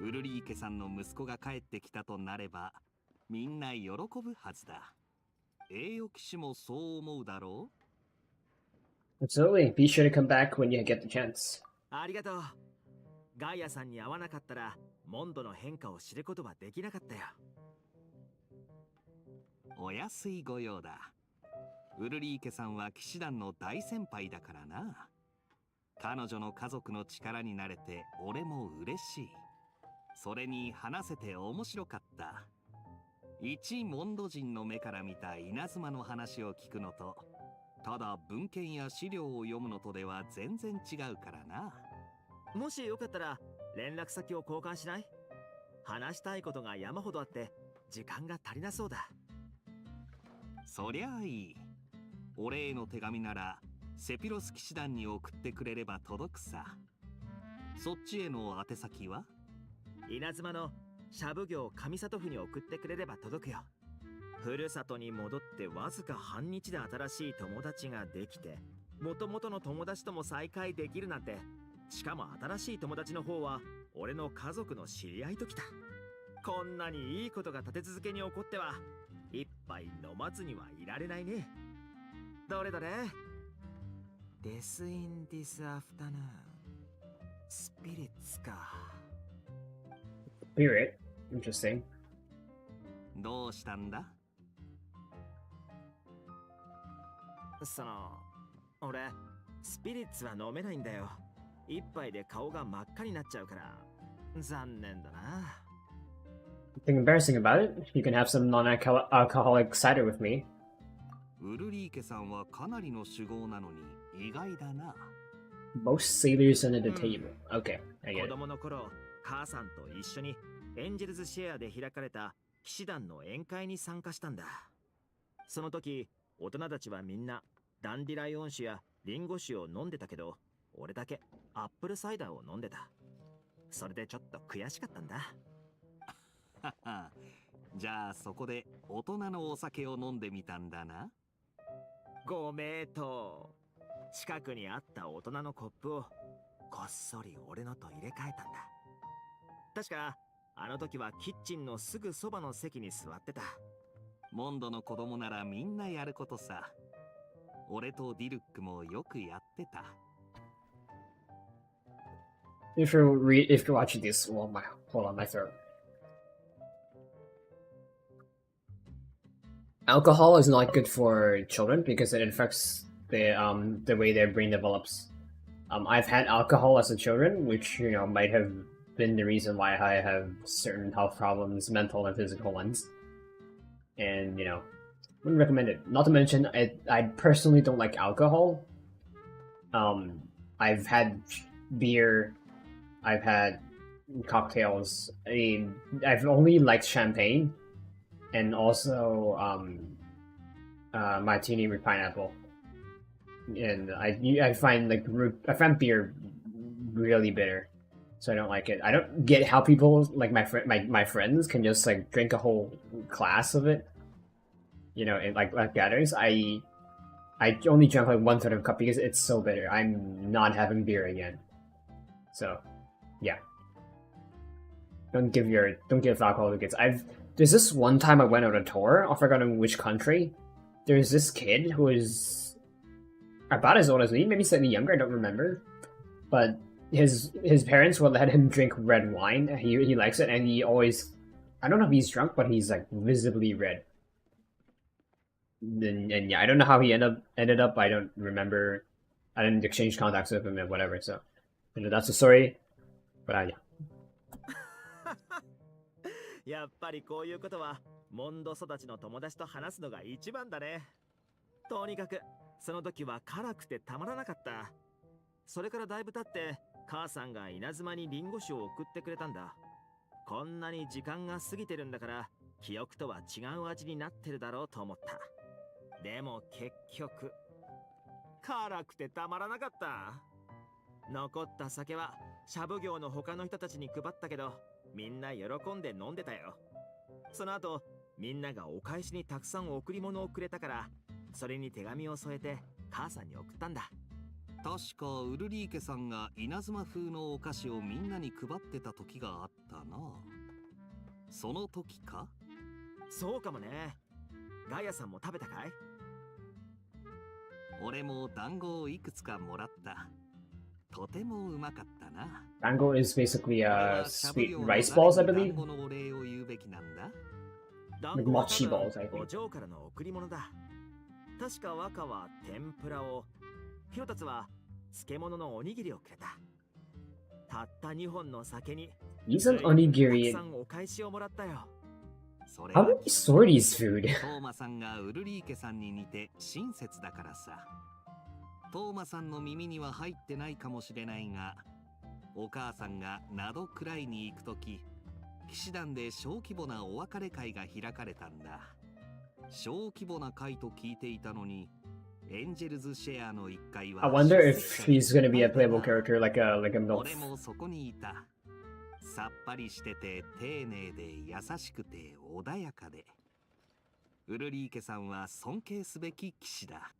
ウルリー家さんの息子が帰ってきたとなればみんな喜ぶはずだ。栄誉騎士もそう思うだろう? Absolutely. Be sure to come back when you get the chance. ありがとう。ガイアさんに会わなかったらモンドの変化を知ることはできなかったよ。お安いご用だ。ウルリー家さんは騎士団の大先輩だからな。彼女の家族の力になれて俺も嬉しい。それに話せて面白かった。一モンド人の目から見た稲妻の話を聞くのと、ただ文献や資料を読むのとでは全然違うからな。もしよかったら連絡先を交換しない？話したいことが山ほどあって時間が足りなそうだ。そりゃあいい。お礼の手紙ならセピロス騎士団に送ってくれれば届くさ。そっちへの宛先は？稲妻のシャブ業上里府に送ってくれれば届くよ。ふるさとに戻ってわずか半日で新しい友達ができて、元々の友達とも再会できるなんて。しかも新しい友達の方は俺の家族の知り合いときた。こんなにいいことが立て続けに起こっては一杯飲まずにはいられないね。どれどれ。デスインディスアフタヌーン。スピリッツか。Spirit? Interesting. どうしたんだ？俺スピリッツは飲めないんだよ。一杯で顔が真っ赤になっちゃうから残念だな。Nothing embarrassing about it. You can have some non-alcoholic cider with me. ウルリー家さんはかなりの酒豪なのに意外だな。Most sailors under the table. Okay, I get 子 it. 供の頃、母さんと一緒にエンジェルズシェアで開かれた騎士団の宴会に参加したんだ。その時、大人たちはみんなダンディライオン酒やリンゴ酒を飲んでたけど、俺だけアップルサイダーを飲んでた。それでちょっと悔しかったんだ。じゃあそこで大人のお酒を飲んでみたんだな。ご名答。近くにあった大人のコップをこっそり俺のと入れ替えたんだ。確かあの時はキッチンのすぐそばの席に座ってた。モンドの子供ならみんなやることさ。俺とディルックもよくやってた。If you're watching this, well, hold on, my throat. Alcohol is not good for children because it affects the way their brain develops. I've had alcohol as a children, which might have been the reason why I have certain health problems, mental and physical ones. And wouldn't recommend it. Not to mention, I personally don't like alcohol. I've had beer, I've had cocktails. I mean, I've only liked champagne, and also martini with pineapple. And I find beer really bitter, so I don't like it. I don't get how people like my friends can just like drink a whole glass of it. And like gatherings, I only drank like 1/3 of a cup because it's so bitter. I'm not having beer again. So, yeah. Don't give alcohol to kids. There's this one time I went on a tour. I forgot in which country. There's this kid who is about as old as me, maybe slightly younger. I don't remember. But his parents will let him drink red wine. He likes it, and he always, I don't know if he's drunk, but he's like visibly red. And yeah, I don't know how he ended up. I don't remember. I didn't exchange contacts with him and whatever. So, that's the story. But yeah. やっぱりこういうことはモンド育ちの友達と話すのが一番だね。とにかくその時は辛くてたまらなかった。それからだいぶ経って母さんが稲妻にリンゴ酒を送ってくれたんだ。こんなに時間が過ぎてるんだから記憶とは違う味になってるだろうと思った。でも結局辛くてたまらなかった。残った酒はシャブ業の他の人たちに配ったけど、みんな喜んで飲んでたよ。その後みんながお返しにたくさん贈り物をくれたから、それに手紙を添えて母さんに送ったんだ。確かウルリー家さんが稲妻風のお菓子をみんなに配ってた時があったな。その時か？そうかもね。ガイアさんも食べたかい？俺も団子をいくつかもらった。とてもうまかったな。Dango is basically sweet rice balls, I believe. 団子のお礼を言うべきなんだ。団子はただお嬢からの贈り物だ。確か若は天ぷらを、ひろたつは漬物のおにぎりをくれた。たった2本の酒に He's an onigiri. たくさんお返しをもらったよ。How many sorties food? トーマさんがウルリー家さんに似て親切だからさ。トーマさんの耳には入ってないかもしれないが、お母さんがナドくらいに行くとき、騎士団で小規模なお別れ会が開かれたんだ。小規模な会と聞いていたのに、エンジェルズシェアの1階は I wonder if he's gonna be a playable character like a MILF. 俺もそこにいた。さっぱりしてて丁寧で優しくて穏やかで。ウルリー家さんは尊敬すべき騎士だ。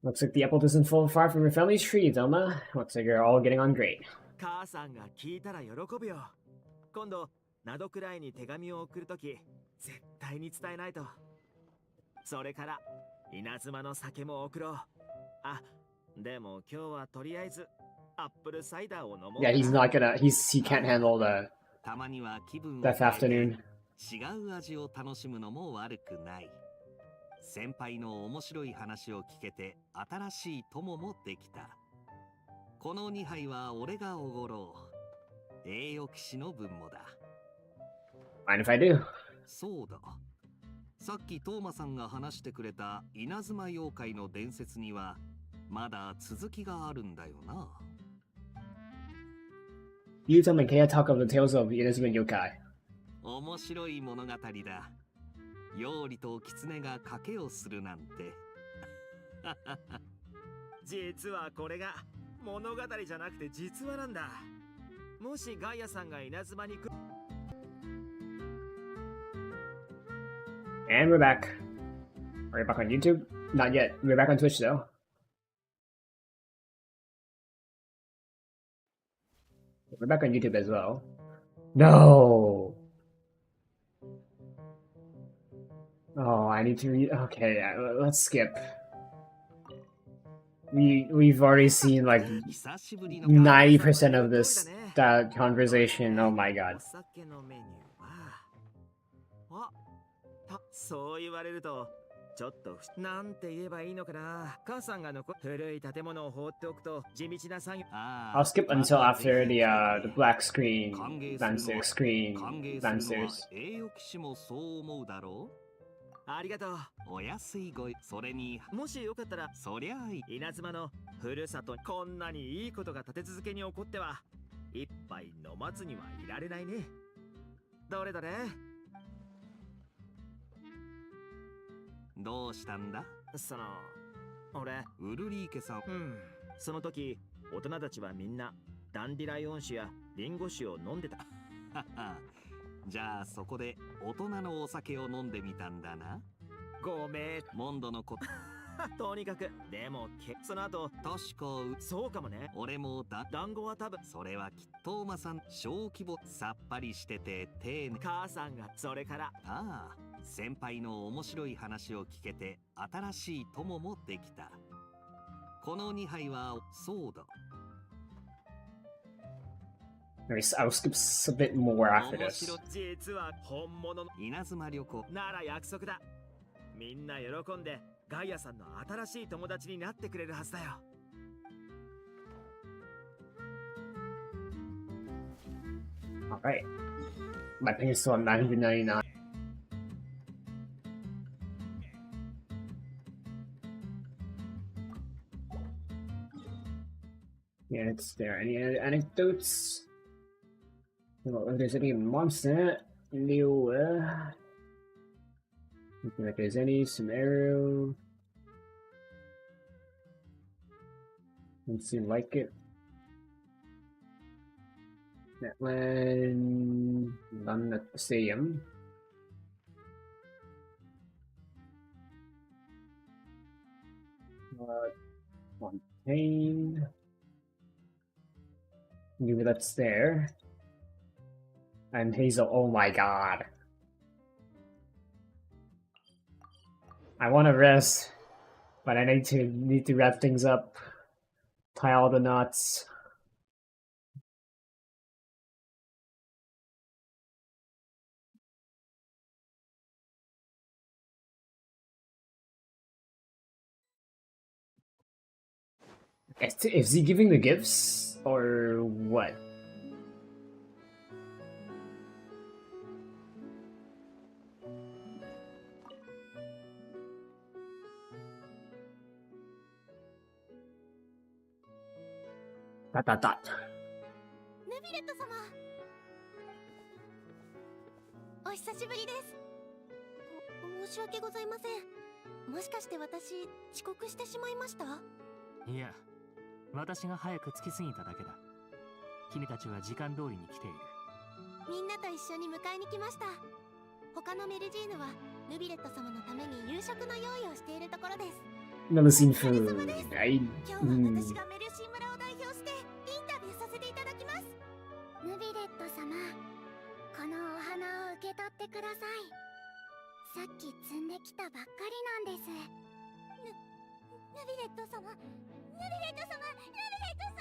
Looks like the apple doesn't fall far from your family's tree, Zelma. Looks like you're all getting on great. 母さんが聞いたら喜ぶよ。今度ナドくらいに手紙を送るとき絶対に伝えないと。それから稲妻の酒も送ろう。あ、でも今日はとりあえずアップルサイダーを飲もう。Yeah, he can't handle the たまには気分を that afternoon. 違う味を楽しむのも悪くない。先輩の面白い話を聞けて新しい友もできた。この2杯は俺がおごろう。栄誉騎士の分もだ。Mind if I do? そうだ。さっきトーマさんが話してくれた稲妻妖怪の伝説にはまだ続きがあるんだよな。You tell me, can I talk of the tales of Inazuma Yokai? 面白い物語だ。妖理と狐が賭けをするなんて。実はこれが物語じゃなくて実話なんだ。もしガイアさんが稲妻に And we're back. Are we back on YouTube? Not yet. We're back on Twitch though. We're back on YouTube as well. No! Oh, I need to read. Okay, yeah, let's skip. We've already seen like 90% of this that conversation. Oh my god. そう言われるとちょっとなんて言えばいいのかな。母さんが古い建物を放っておくと地道な作業。 I'll skip until after the black screen downstairs. 栄誉騎士もそう思うだろう。ありがとう。お安いごい。それにもしよかったらそりゃあいい。稲妻のふるさと、こんなにいいことが立て続けに起こっては一杯飲まずにはいられないね。どれどれ。どうしたんだ。その俺ウルリーケさん。その時大人たちはみんなダンディライオン酒やリンゴ酒を飲んでた。じゃあそこで大人のお酒を飲んでみたんだな。ごめん。モンドのこととにかくでもその後確かそうかもね。俺も団子は多分それはきっとおまさん小規模さっぱりしてて丁寧。母さんがそれからああ先輩の面白い話を聞けて新しい友もできた。この2杯はそうだ。I'll skip a bit more after this. 実は本物の稲妻旅行なら約束だ。みんな喜んでガイアさんの新しい友達になってくれるはずだよ。Alright. My ping is still at 999. Yeah, it's there. Any anecdotes? Well, if there's any monster, new. Looking like there's any scenario. Doesn't seem like it. That one done at the stadium. Fontaine. Maybe that's there. And Hazel, oh my god. I want to rest, but I need to wrap things up, tie all the knots. Is he giving the gifts or what? Dot. ヌビレット様、お久しぶりです。申し訳ございません。もしかして私遅刻してしまいました？いや、私が早く着きすぎただけだ。君たちは時間通りに来ている。みんなと一緒に迎えに来ました。他のメルジーヌはヌビレット様のために夕食の用意をしているところです。Never seen food. 今日は私がメルシー村を代表してインタビューさせていただきます。ヌビレット様、このお花を受け取ってください。さっき摘んできたばっかりなんです。ヌビレット様、ヌビレット様、ヌビレット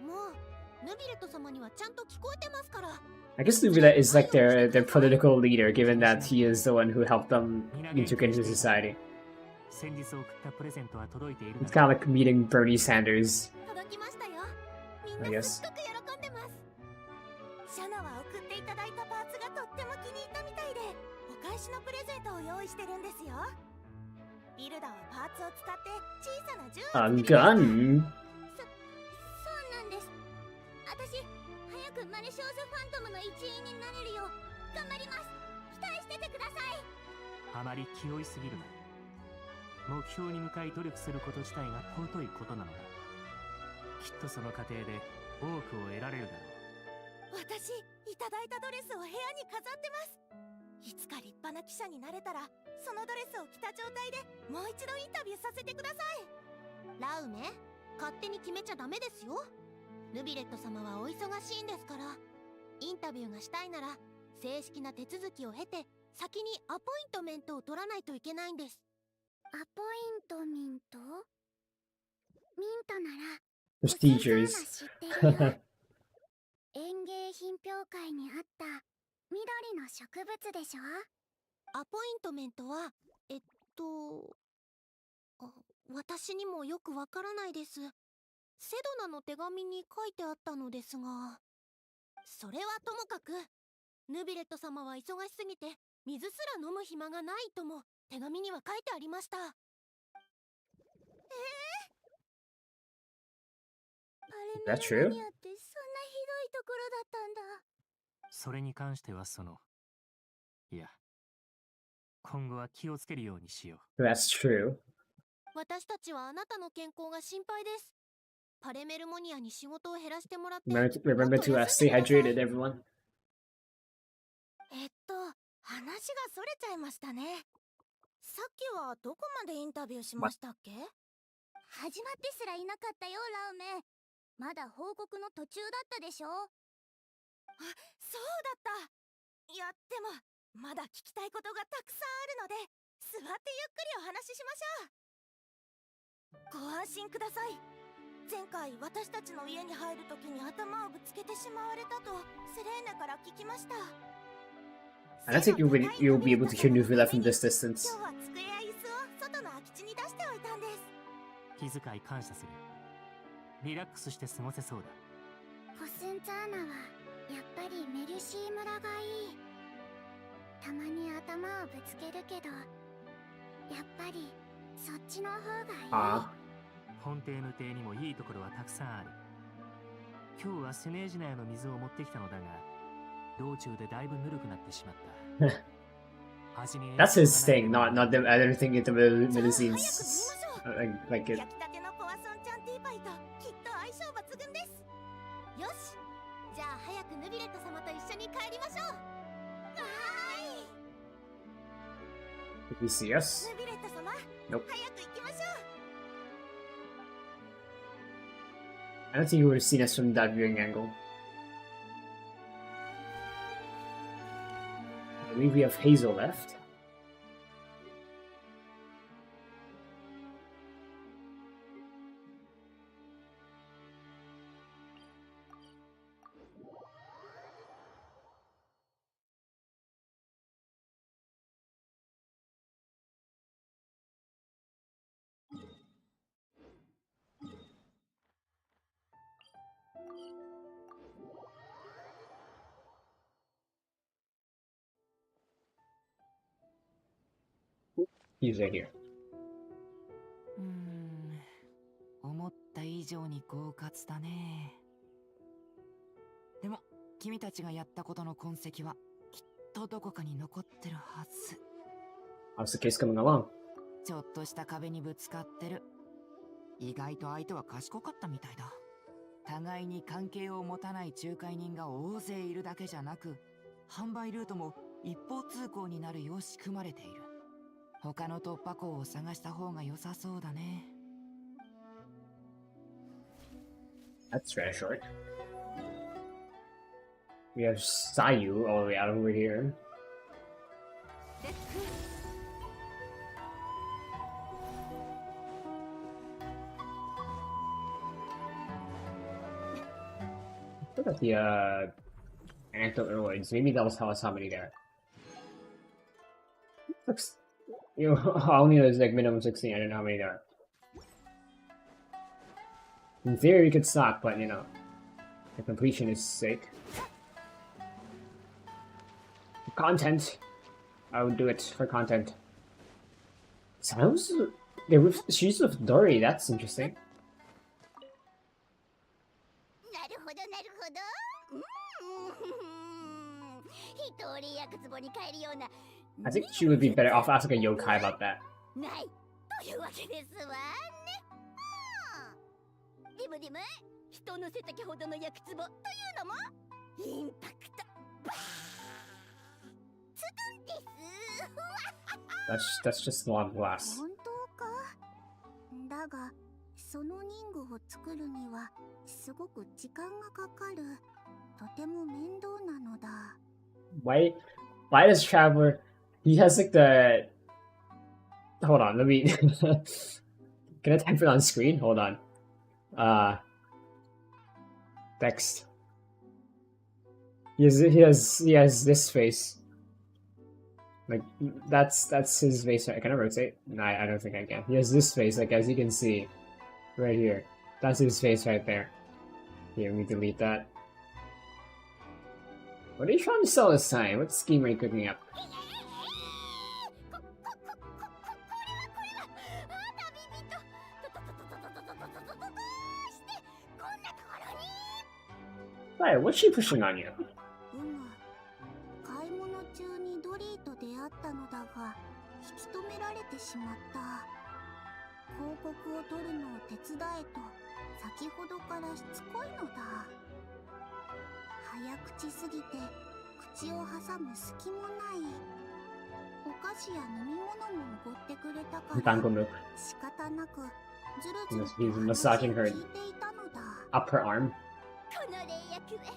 様。もうヌビレット様にはちゃんと聞こえてますから。I guess Nubila is like their political leader, given that he is the one who helped them integrate into society. It's kind of like meeting Bernie Sanders. 届きましたよ。み I んな guess. すっごく喜んでます。シャナは送っていただいたパーツがとっても気に入ったみたいで、お返しのプレゼントを用意してるんですよ。ビルダはパーツを使って小さな銃を A gun? そうなんです。私、早くマレショーズファントムの一員になれるよう頑張ります。期待しててください。あまり気負いすぎるな。目標に向かい努力すること自体が尊いことなのだ。きっとその過程で多くを得られるだろう。私、いただいたドレスを部屋に飾ってます。いつか立派な記者になれたら、そのドレスを着た状態でもう一度インタビューさせてください。ラウメ、勝手に決めちゃダメですよ。ヌビレット様はお忙しいんですから。インタビューがしたいなら正式な手続きを経て、先にアポイントメントを取らないといけないんです。アポイントミントミントなら Procedures. 知ってるよ。園芸品評会にあった緑の植物でしょ。アポイントメントは私にもよくわからないです。セドナの手紙に書いてあったのですが、それはともかく、ヌビレット様は忙しすぎて水すら飲む暇がないとも手紙には書いてありました。パレ That's メル true? マニアってそんなひどいところだったんだ。それに関してはいや、今後は気をつけるようにしよう。 That's true. 私たちはあなたの健康が心配です。パレメルモニアに仕事を減らしてもらって。Remember to stay hydrated, everyone. 話がそれちゃいましたね。さっきはどこまでインタビューしましたっけ？始まってすらいなかったよ、ラウメ。まだ報告の途中だったでしょ。あ、そうだった。いや、でもまだ聞きたいことがたくさんあるので、座ってゆっくりお話ししましょう。ご安心ください。前回私たちの家に入るときに頭をぶつけてしまわれたとセレーナから聞きました。I don't think you'll be able to hear Nuvula from this distance. 今日は机や椅子を外の空き地に出しておいたんです。気遣い感謝する。リラックスして過ごせそうだ。コスンツァーナはやっぱりメルシー村がいい。たまに頭をぶつけるけど、やっぱりそっちの方がいい。本邸の邸にもいいところはたくさんある。今日はスネージナヤの水を持ってきたのだが、道中でだいぶぬるくなってしまった。That's his thing, not everything into medicines like it. 焼きたてのポワソンちゃんティーパイときっと相性抜群です。よし、じゃあ早くヌビレット様と一緒に帰りましょう。わーい。 Did he see us? ヌビレット様、 Nope. 早く行きましょう。 I don't think he would have seen us from that viewing angle. I believe we have Hazel left. He's right here. 思った以上に狡猾だね。でも君たちがやったことの痕跡はきっとどこかに残ってるはず。 How's the case coming along? ちょっとした壁にぶつかってる。意外と相手は賢かったみたいだ。互いに関係を持たない仲介人が大勢いるだけじゃなく、販売ルートも一方通行になるよう仕組まれている。他の突破口を探した方が良さそうだね。 That's very short. We have Sayu all the way out over here. Look at the anecdote awards. Maybe that'll tell us how many there are. Looks, you know, I only know there's like minimum 16. I don't know how many there are. In theory, we could stop, but you know, the completion is sake. For content, I would do it for content. Sounds she's with Dory. That's interesting. なるほどなるほど。一人やくつぼに帰るような。 I think she would be better off asking a yokai about that. ないというわけですわね。でも人の背丈ほどの焼きつぼというのもインパクトバーツドンです。That's just a lot of glass. 本当か。だが、その人具を作るにはすごく時間がかかる。とても面倒なのだ。Why does Traveler? He has like the. Hold on, let me. Can I type it on screen? Hold on. Text. He has this face. Like that's his face. Can I rotate? No, I don't think I can. He has this face, like as you can see, right here. That's his face right there. Here, let me delete that. What are you trying to sell this time? What scheme are you cooking up? Hey, what's she pushing on you? 買い物中にドリーと出会ったのだが、引き止められてしまった。広告を取るのを手伝えと先ほどからしつこいのだ。早口すぎて口を挟む隙もない。お菓子や飲み物もおごってくれたから仕方なくずるずると話を聞いていたのだ。Up her arm. この霊薬は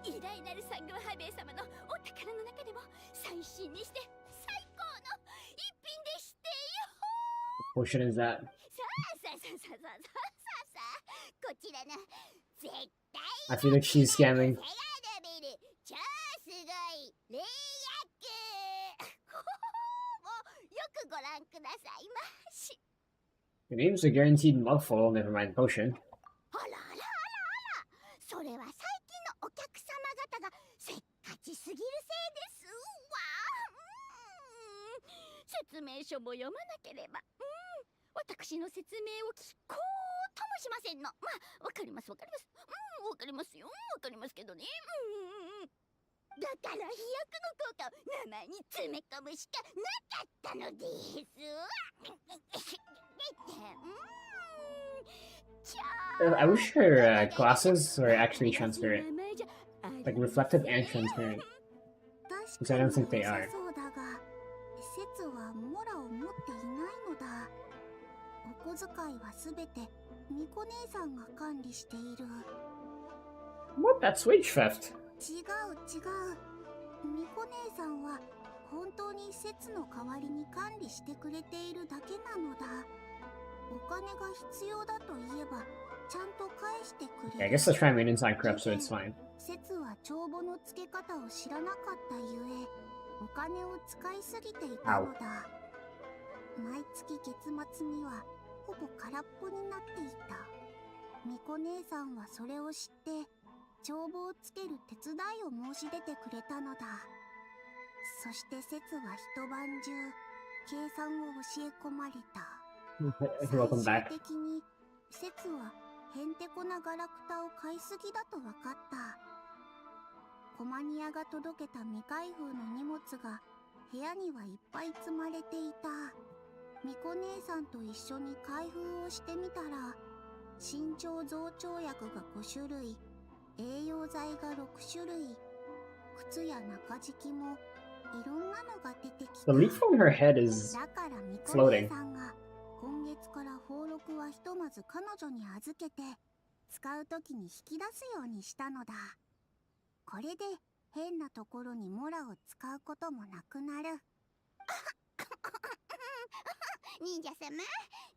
偉大なるサングハベイ様のお宝の中でも最新にして最高の一品でしてよ。 What potion is that? さあこちらの絶対 I feel like she's scamming. 超すごい霊薬もうよくご覧くださいまし。 The name's a guaranteed mouthful. Never mind potion. それは最近のお客様方がせっかちすぎるせいですわ。説明書も読まなければ、私の説明を聞こうともしませんの。まあ、わかります。わかりますけどね。だから飛躍の効果を名前に詰め込むしかなかったのです。I wish her glasses were actually transparent. Like reflective and transparent. Which I don't think they are. そうだが、節はモラを持っていないのだ。お小遣いはすべてミコ姉さんが管理している。What? That's wage theft. 違う。ミコ姉さんは本当に節の代わりに管理してくれているだけなのだ。お金が必要だと言えばちゃんと返してくれる。Yeah, I guess the shrine maintenance aren't corrupt, so it's fine. 節は帳簿の付け方を知らなかったゆえ、お金を使いすぎていたのだ。毎月月末にはほぼ空っぽになっていた。ミコ姉さんはそれを知って帳簿をつける手伝いを申し出てくれたのだ。そして節は一晩中計算を教え込まれた。Welcome back. 最終的に節はへんてこなガラクタを買いすぎだと分かった。コマニアが届けた未開封の荷物が部屋にはいっぱい積まれていた。ミコ姉さんと一緒に開封をしてみたら、身長増長薬が5種類、栄養剤が6種類、靴や中敷きもいろんなのが出てきた。 The leaf on her head is だからミコ姉 floating. さんが今月から俸禄はひとまず彼女に預けて使うときに引き出すようにしたのだ。これで変なところにモラを使うこともなくなる。忍者様、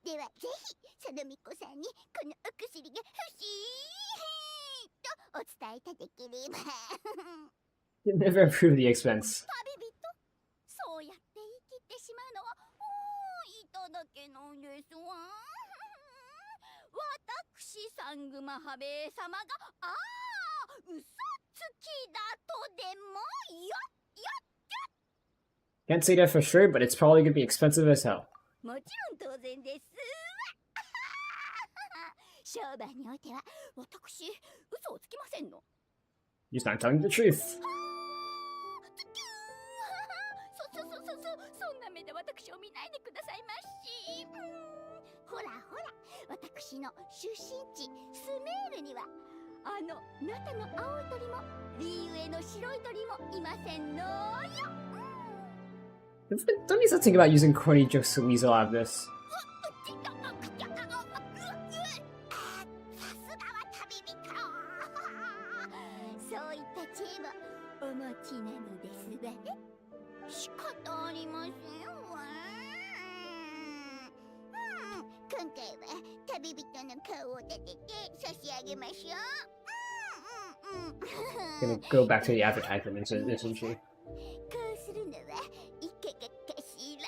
ではぜひそのみこさんにこのお薬が欲しいとお伝えいただければ。 You never approve the expense. 旅人、そうやって言い切ってしまうのはいただけなんですわ。私サングマハベイ様が嘘つきだとでもCan't say that for sure, but it's probably gonna be expensive as hell. もちろん当然ですわ。商売においては私嘘をつきませんの。 You're not telling the truth. そんな目で私を見ないでくださいまし。ほら私の出身地スメールにはナタの青い鳥もリーウェの白い鳥もいませんのよ。Don't you think about using corny jokes to weasel out of this? そういった知恵もお持ちなのですわね。仕方ありませんわ。今回は旅人の顔を立てて差し上げましょう。Gonna go back to the advertisement, isn't she? こうするのはいかがかしら。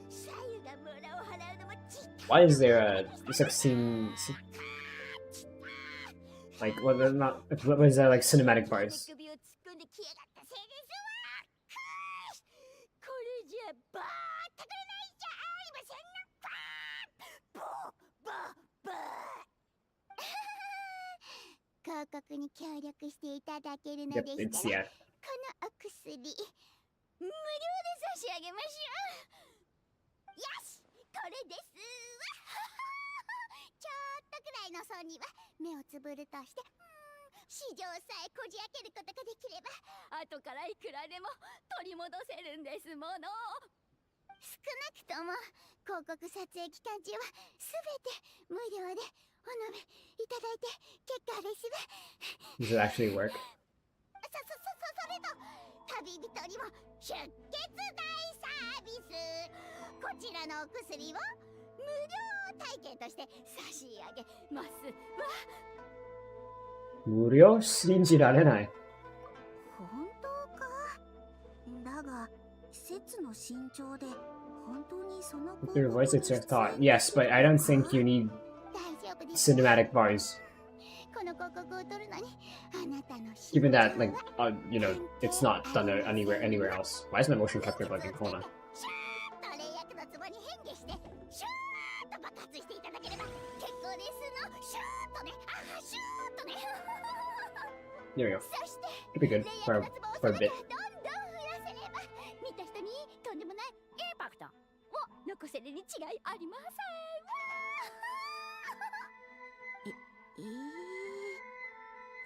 左右がムラを払うのもちっ Why is there a 16 like what is that like cinematic bars? 首を突っ込んできやがったせいですわ。これじゃバーッとくれないじゃありませんの。バー広告に協力していただけるの Yep, で it's したら、 yeah. このお薬無料で差し上げましょう。よし、これですわ。ちょっとくらいの損には目をつぶるとして、市場さえこじ開けることができれば、後からいくらでも取り戻せるんですもの。少なくとも広告撮影期間中はすべて無料でお飲みいただいて結果ですわ。 Does it actually work? それと旅人にも出血大サービス。こちらのお薬を無料体験として差し上げますわ。無料？信じられない。本当か。だが施設の身長で本当にその With your voice, it's your thought. Yes, but I don't think you need 大丈夫です。 cinematic bars. この広告を取るのにあなたの Given that, like, you know, it's not done anywhere else. Why is my motion capture button? Hold on. シューッと冷薬の壺に変化してシューッと爆発していただければ結構ですの。シューッとね、シューッとね。 There we go. そして Could be good 冷 for 薬の壺を for a それ bit. からどんどん降らせれば見た人にとんでもないインパクトを残せるに違いありませんわ。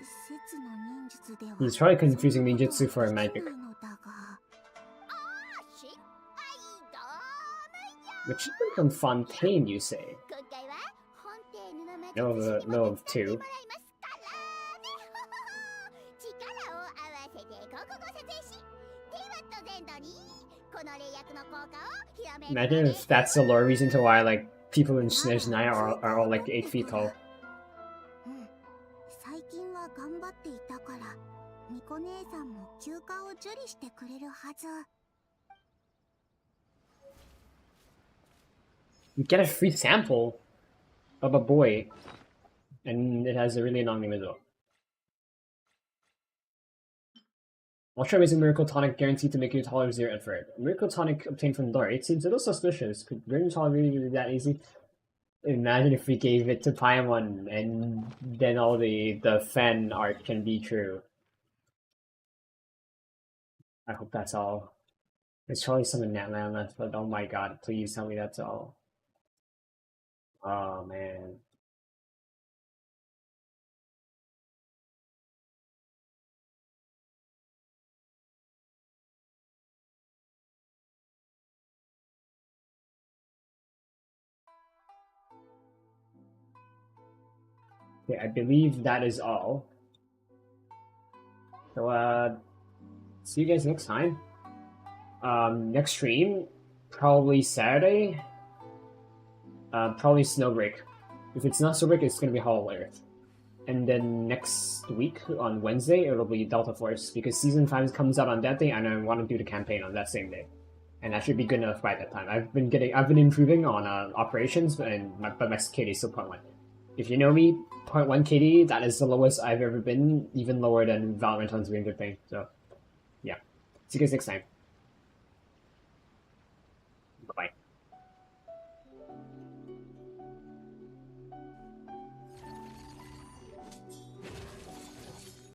施設の忍術では He's probably confusing ninjutsu for a magic. のだが、心配どうもよ。 Which even from Fontaine, you say? 今回は本邸布巻 No, 寿司に no も of 手伝って two. もらいますからね。力を合わせてここご説明し、テイワット全土にこの冷薬の効果を広めるの Imagine で if that's the lore reason to why like people in Snezhnaya are all like 8 feet tall. 最近は頑張っていたから、ミコ姉さんも休暇を受理してくれるはず。 You get a free sample of a boy, and it has a really long name as well. Ultra Amazing Miracle Tonic guaranteed to make you taller 0 at first. Miracle Tonic obtained from Lore. It seems a little suspicious. Could bring you taller really be that easy? Imagine if we gave it to Paimon and then all the fan art can be true. I hope that's all. There's probably some in Natland left, but oh my god, please tell me that's all. Oh man. Okay, I believe that is all. So, see you guys next time. Next stream, probably Saturday. Probably Snowbreak. If it's not Snowbreak, it's gonna be Hollow Earth. And then next week, on Wednesday, it'll be Delta Force, because Season 5 comes out on that day, and I want to do the campaign on that same day. And that should be good enough by that time. I've been improving on operations, but my KD is still 0.1. If you know me, 0.1 KD, that is the lowest I've ever been, even lower than Valorant on Doing Good Thing. So, yeah. See you guys next time.